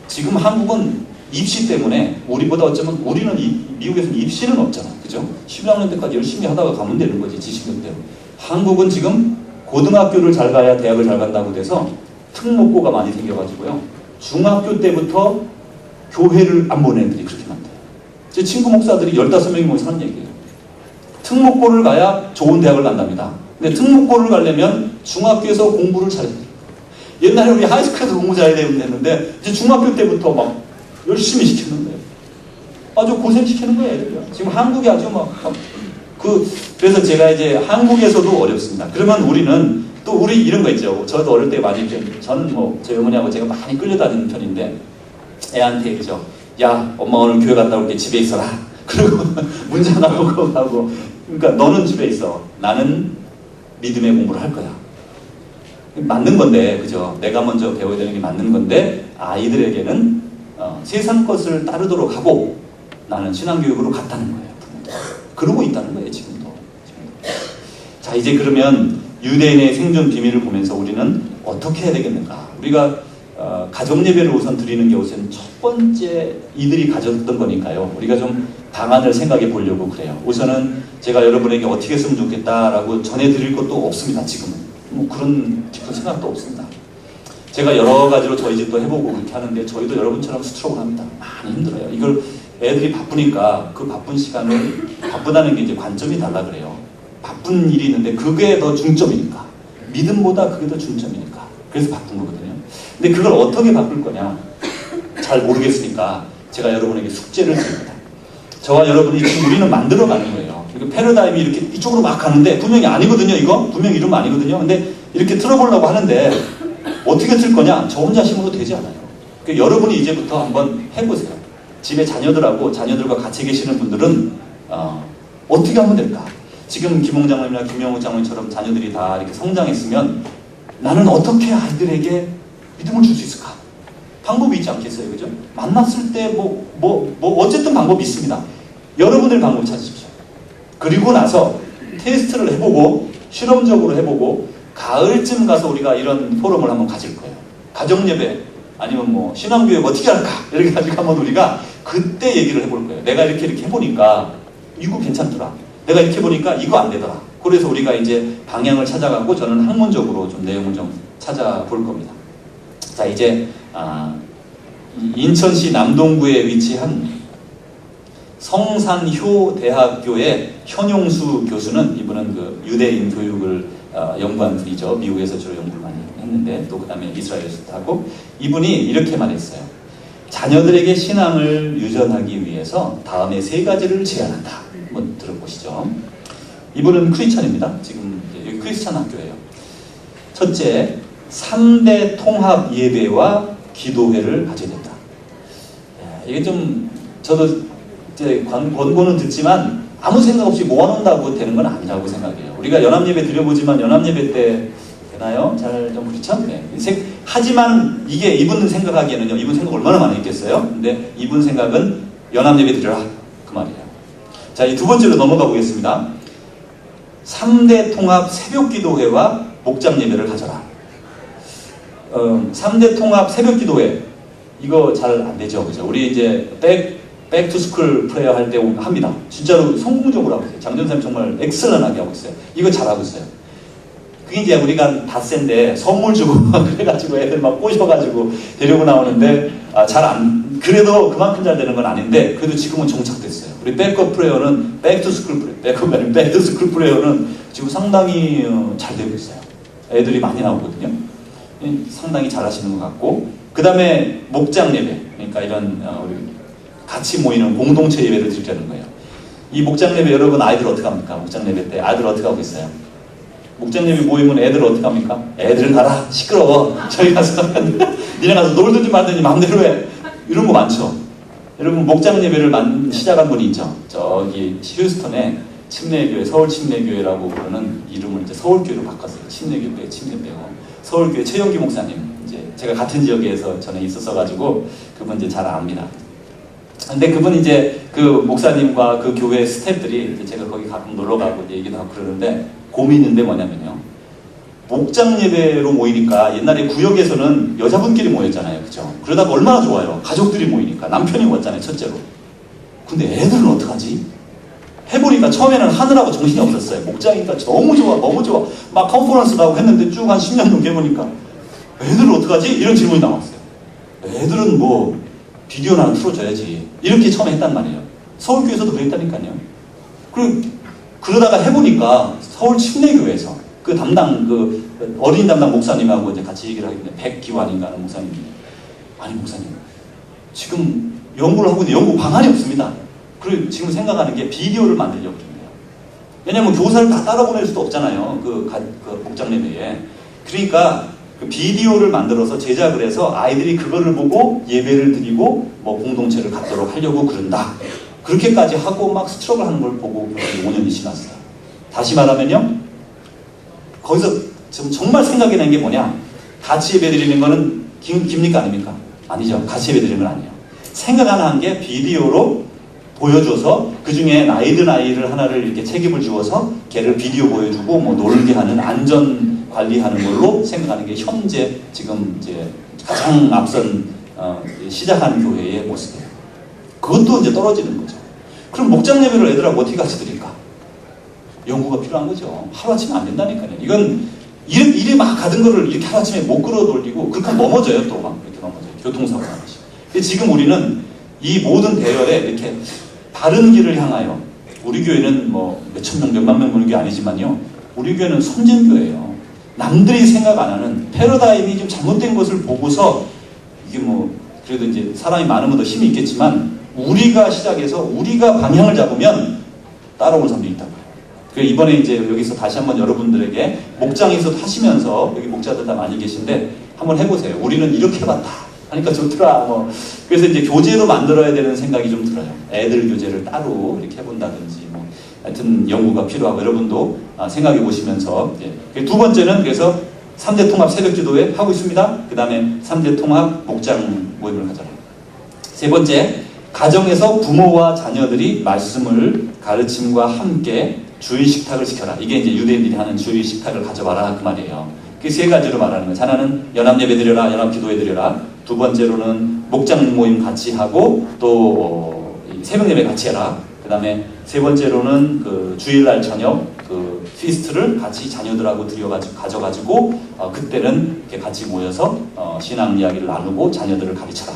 Speaker 1: 지금 한국은 입시 때문에 우리보다 어쩌면, 우리는 미국에서는 입시는 없잖아. 그죠? 16학년 때까지 열심히 하다가 가면 되는 거지, 지식교대로. 한국은 지금 고등학교를 잘 가야 대학을 잘 간다고 돼서 특목고가 많이 생겨가지고요. 중학교 때부터 교회를 안 보낸 애들이 그렇게 많대요. 제 친구 목사들이 15명이 모여서 하는 얘기예요. 특목고를 가야 좋은 대학을 간답니다. 근데 특목고를 가려면 중학교에서 공부를 잘해야 돼요. 옛날에 우리 하이스쿨에서 공부 잘해야 되는데 이제 중학교 때부터 막 열심히 시키는 거예요. 아주 고생시키는 거예요, 애들이요. 지금 한국이 아주 그래서 제가 이제 한국에서도 어렵습니다. 그러면 우리는 또 우리 이런 거 있죠. 저도 어릴 때 많이, 저는 뭐 저희 어머니하고 제가 많이 끌려다니는 편인데 애한테 그죠? 야, 엄마 오늘 교회 갔다 올게, 집에 있어라. 그리고 문제 하나 보고 가고. 그러니까 너는 집에 있어. 나는 믿음의 공부를 할 거야. 맞는 건데, 그죠? 내가 먼저 배워야 되는 게 맞는 건데 아이들에게는 세상 것을 따르도록 하고 나는 신앙교육으로 갔다는 거예요. 그러고 있다는 거예요, 지금도. 자, 이제 그러면 유대인의 생존 비밀을 보면서 우리는 어떻게 해야 되겠는가? 우리가 가정예배를 우선 드리는 게 우선 첫 번째 이들이 가졌던 거니까요. 우리가 좀 방안을 생각해 보려고 그래요. 우선은 제가 여러분에게 어떻게 했으면 좋겠다라고 전해드릴 것도 없습니다, 지금은. 뭐 그런 깊은 생각도 없습니다. 제가 여러 가지로 저희 집도 해보고 그렇게 하는데 저희도 여러분처럼 스트로크 합니다. 많이 힘들어요. 이걸 애들이 바쁘니까 그 바쁜 시간을, 바쁘다는 게 이제 관점이 달라 그래요. 바쁜 일이 있는데 그게 더 중점이니까. 믿음보다 그게 더 중점이니까. 그래서 바쁜 거거든요. 근데 그걸 어떻게 바꿀 거냐? 잘 모르겠으니까 제가 여러분에게 숙제를 드립니다. 저와 여러분이 지금 우리는 만들어가는 거예요. 패러다임이 이렇게 이쪽으로 막 가는데 분명히 아니거든요, 이거? 분명히 이러면 아니거든요. 근데 이렇게 틀어보려고 하는데 어떻게 틀 거냐? 저 혼자 심어도 되지 않아요. 그러니까 여러분이 이제부터 한번 해보세요. 집에 자녀들과 같이 계시는 분들은 어떻게 하면 될까? 지금 김홍 장로님이나 김영호 장로님처럼 자녀들이 다 이렇게 성장했으면 나는 어떻게 아이들에게 믿음을 줄 수 있을까? 방법이 있지 않겠어요, 그죠? 만났을 때 어쨌든 방법이 있습니다. 여러분들 방법 찾으십시오. 그리고 나서 테스트를 해보고 실험적으로 해보고 가을쯤 가서 우리가 이런 포럼을 한번 가질 거예요. 가정예배 아니면 뭐 신앙교육 어떻게 할까? 이렇게 가지고 한번 우리가 그때 얘기를 해볼 거예요. 내가 이렇게 해보니까 이거 괜찮더라. 내가 이렇게 보니까 이거 안 되더라. 그래서 우리가 이제 방향을 찾아가고 저는 학문적으로 좀 내용을 좀 찾아볼 겁니다. 자, 이제 인천시 남동구에 위치한 성산효 대학교의 현용수 교수는, 이분은 그 유대인 교육을 연구한 분이죠. 미국에서 주로 연구를 많이 했는데 또 그 다음에 이스라엘에서도 하고, 이분이 이렇게 말했어요. 자녀들에게 신앙을 유전하기 위해서 다음에 3가지를 제안한다. 한번 들어보시죠. 이분은 크리스찬입니다. 지금 여기 크리스찬 학교예요. 첫째, 3대 통합 예배와 기도회를 가져야 된다. 이게 좀 저도 이제 권고는 듣지만 아무 생각 없이 모아놓는다고 되는 건 아니라고 생각해요. 우리가 연합예배 드려보지만 연합예배 때 되나요? 잘 좀 그렇죠? 네. 하지만 이게 이분 생각하기에는요, 이분 생각 얼마나 많이 했겠어요? 근데 이분 생각은 연합예배 드려라, 그 말이에요. 자, 이 두 번째로 넘어가 보겠습니다. 3대 통합 새벽기도회와 목장예배를 가져라. 3대 통합 새벽기도회, 이거 잘 안 되죠, 그죠? 우리 이제 백투스쿨 프레이어 할 때 합니다. 진짜로 성공적으로 하고 있어요. 장전사님 정말 엑셀런하게 하고 있어요. 이거 잘하고 있어요. 그게 이제 우리가 닷새인데 선물 주고 그래가지고 애들 막 꼬셔가지고 데리고 나오는데 그래도 그만큼 잘 되는 건 아닌데, 그래도 지금은 정착됐어요. 우리 백업 프레이어는 백투스쿨 프레이어는 지금 상당히 잘 되고 있어요. 애들이 많이 나오거든요. 상당히 잘 하시는 것 같고, 그 다음에 목장 예배, 그러니까 이런 우리 같이 모이는 공동체 예배를 드리자는 거예요. 이 목장 예배, 여러분 아이들 어떻게 합니까? 목장 예배 때 아이들 어떻게 하고 있어요? 목장 예배 모이면 애들 어떻게 합니까? 애들 가라, 시끄러워. 저희 가서 니네 가서 놀든지 말든지 마음대로 해. 이런 거 많죠. 여러분 목장 예배를 시작한 분이 있죠. 저기 휴스턴에 침례교회, 서울 침례교회라고 부르는 이름을 이제 서울교회로 바꿨어요. 침례교회, 침례교회. 서울교회 최영기 목사님, 이제 제가 같은 지역에서 전에 있었어가지고 그분 이제 잘 압니다. 근데 그분 이제 그 목사님과 그 교회 스태프들이 이제 제가 거기 가끔 놀러 가고 얘기도 하고 그러는데, 고민인데 뭐냐면요. 목장 예배로 모이니까 옛날에 구역에서는 여자분끼리 모였잖아요. 그죠? 그러다가 얼마나 좋아요. 가족들이 모이니까. 남편이 왔잖아요. 첫째로. 근데 애들은 어떡하지? 해보니까 처음에는 하느라고 정신이 없었어요. 목장이니까 너무 좋아, 너무 좋아. 막 컨퍼런스도 하고 했는데 쭉 한 10년 넘게 해보니까 애들은 어떡하지? 이런 질문이 나왔어요. 애들은 뭐 비디오나 틀어줘야지. 이렇게 처음에 했단 말이에요. 서울교회에서도 그랬다니까요. 그러다가 해보니까 서울 침례교회에서 그 어린이 담당 목사님하고 이제 같이 얘기를 하겠는데, 백기환인가 하는 목사님이, 아니 목사님, 지금 연구를 하고 있는데 연구 방안이 없습니다. 그리고 지금 생각하는 게 비디오를 만들려고 합니다. 왜냐면 교사를 다 따라보낼 수도 없잖아요. 그 목장 예배에. 그러니까 그 비디오를 만들어서 제작을 해서 아이들이 그거를 보고 예배를 드리고 뭐 공동체를 갖도록 하려고 그런다. 그렇게까지 하고 막 스트럭을 하는 걸 보고 5년이 지났어요. 다시 말하면요, 거기서 정말 생각이 난 게 뭐냐, 같이 예배 드리는 거는 깁니까 아닙니까? 아니죠. 같이 예배 드리는 건 아니에요. 생각 하나 한 게 비디오로 보여줘서 그 중에 나이든 아이를 하나를 이렇게 책임을 주어서 걔를 비디오 보여주고 뭐 놀게 하는, 안전 관리하는 걸로 생각하는 게 현재 지금 이제 가장 앞선 시작한 교회의 모습이에요. 그것도 이제 떨어지는 거죠. 그럼 목장 예배를 애들하고 어떻게 같이 드릴까? 연구가 필요한 거죠. 하루아침에 안 된다니까요. 이건 일이 막 가던 거를 이렇게 하루아침에 못 끌어돌리고 그렇게 하면 넘어져요. 또 막 이렇게 넘어져요. 교통사고 나듯이. 근데 지금 우리는 이 모든 대열에 이렇게 바른 길을 향하여, 우리 교회는 뭐 몇천 명, 몇만 명 보는 게 아니지만요, 우리 교회는 선진교회예요. 남들이 생각 안 하는 패러다임이 좀 잘못된 것을 보고서, 이게 뭐 그래도 이제 사람이 많으면 더 힘이 있겠지만 우리가 시작해서 우리가 방향을 잡으면 따라올 사람들이 있다고요. 그래서 이번에 이제 여기서 다시 한번 여러분들에게 목장에서 하시면서, 여기 목자들 다 많이 계신데 한번 해보세요. 우리는 이렇게 해봤다 하니까 좋더라. 뭐 그래서 이제 교재로 만들어야 되는 생각이 좀 들어요. 애들 교재를 따로 이렇게 해본다든지, 뭐 하여튼 연구가 필요하고, 여러분도 생각해 보시면서. 두 번째는 그래서 3대 통합 새벽기도회 하고 있습니다. 그 다음에 3대 통합 목장 모임을 가져라. 세 번째, 가정에서 부모와 자녀들이 말씀을 가르침과 함께 주일 식탁을 지켜라. 이게 이제 유대인들이 하는 주일 식탁을 가져와라, 그 말이에요. 그 세 가지로 말하는 거예요. 하나는 연합 예배 드려라, 연합 기도회 드려라. 두 번째로는 목장 모임 같이 하고 또 새벽 예배 같이 해라. 그 다음에 세 번째로는 그 주일날 저녁 그 피스트를 같이 자녀들하고 가져가지고 그때는 이렇게 같이 모여서 신앙 이야기를 나누고 자녀들을 가르쳐라.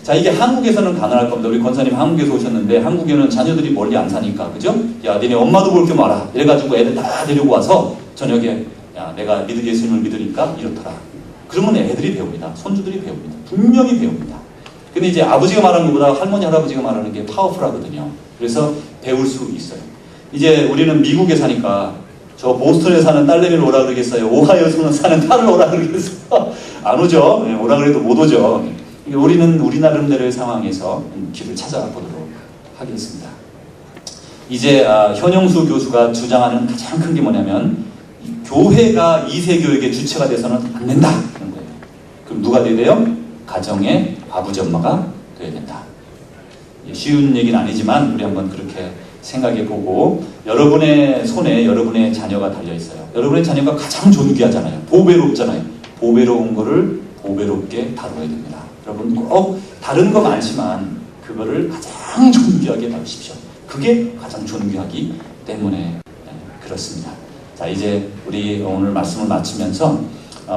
Speaker 1: 자, 이게 한국에서는 가능할 겁니다. 우리 권사님 한국에서 오셨는데 한국에는 자녀들이 멀리 안 사니까, 그죠? 야, 니네 엄마도 볼 겸 와라. 이래가지고 애들 다 데리고 와서 저녁에 야, 내가 예수님을 믿으니까 이렇더라. 그러면 애들이 배웁니다. 손주들이 배웁니다. 분명히 배웁니다. 근데 이제 아버지가 말하는 것보다 할머니, 할아버지가 말하는 게 파워풀하거든요. 그래서 배울 수 있어요. 이제 우리는 미국에 사니까 저 보스턴에 사는 딸내미를 오라 그러겠어요? 오하이오에 사는 딸을 오라 그러겠어요? 안 오죠. 오라 그래도 못 오죠. 우리는 우리 나름대로의 상황에서 길을 찾아보도록 하겠습니다. 이제 현영수 교수가 주장하는 가장 큰 게 뭐냐면 교회가 2세 교육의 주체가 돼서는 안 된다 그런 거예요. 그럼 누가 돼야 돼요? 가정의 아버지 엄마가 돼야 된다. 쉬운 얘기는 아니지만 우리 한번 그렇게 생각해보고 여러분의 손에 여러분의 자녀가 달려있어요. 여러분의 자녀가 가장 존귀하잖아요. 보배롭잖아요. 보배로운 거를 보배롭게 다뤄야 됩니다. 여러분 꼭 다른 거 많지만 그거를 가장 존귀하게 다루십시오. 그게 가장 존귀하기 때문에 그렇습니다. 자, 이제 우리 오늘 말씀을 마치면서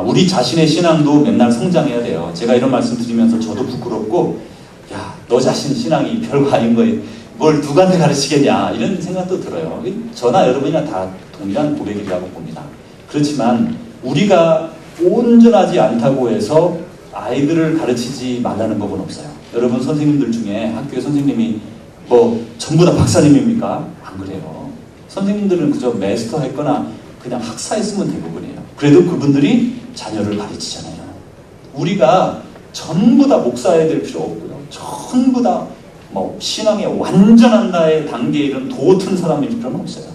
Speaker 1: 우리 자신의 신앙도 맨날 성장해야 돼요. 제가 이런 말씀 드리면서 저도 부끄럽고 야, 너 자신 신앙이 별거 아닌 거에 뭘 누구한테 가르치겠냐 이런 생각도 들어요. 저나 여러분이나 다 동일한 고백이라고 봅니다. 그렇지만 우리가 온전하지 않다고 해서 아이들을 가르치지 말라는 법은 없어요. 여러분 선생님들 중에 학교에 선생님이 뭐 전부 다 박사님입니까? 안 그래요. 선생님들은 그저 마스터 했거나 그냥 학사했으면 대부분이에요. 그래도 그분들이 자녀를 가르치잖아요. 우리가 전부 다 목사해야 될 필요 없고요. 전부 다 뭐 신앙의 완전한 나의 단계에 이른 도튼 사람일 필요는 없어요.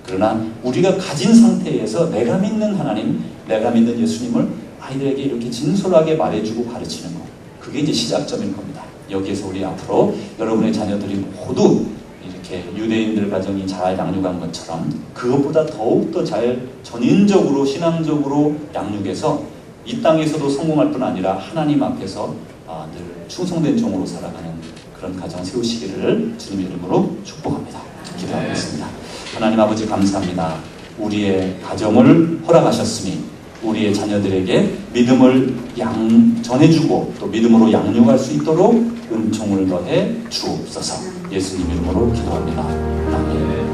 Speaker 1: 그러나 우리가 가진 상태에서 내가 믿는 하나님, 내가 믿는 예수님을 아이들에게 이렇게 진솔하게 말해주고 가르치는 것, 그게 이제 시작점일 겁니다. 여기에서 우리 앞으로 여러분의 자녀들이 모두 이렇게 유대인들 가정이 잘 양육한 것처럼 그것보다 더욱더 잘 전인적으로 신앙적으로 양육해서 이 땅에서도 성공할 뿐 아니라 하나님 앞에서 늘 충성된 종으로 살아가는 그런 가정 세우시기를 주님의 이름으로 축복합니다. 기도하겠습니다. 하나님 아버지 감사합니다. 우리의 가정을 허락하셨으니 우리의 자녀들에게 믿음을 전해주고 또 믿음으로 양육할 수 있도록 은총을 더해 주옵소서. 예수님 이름으로 기도합니다. 아멘.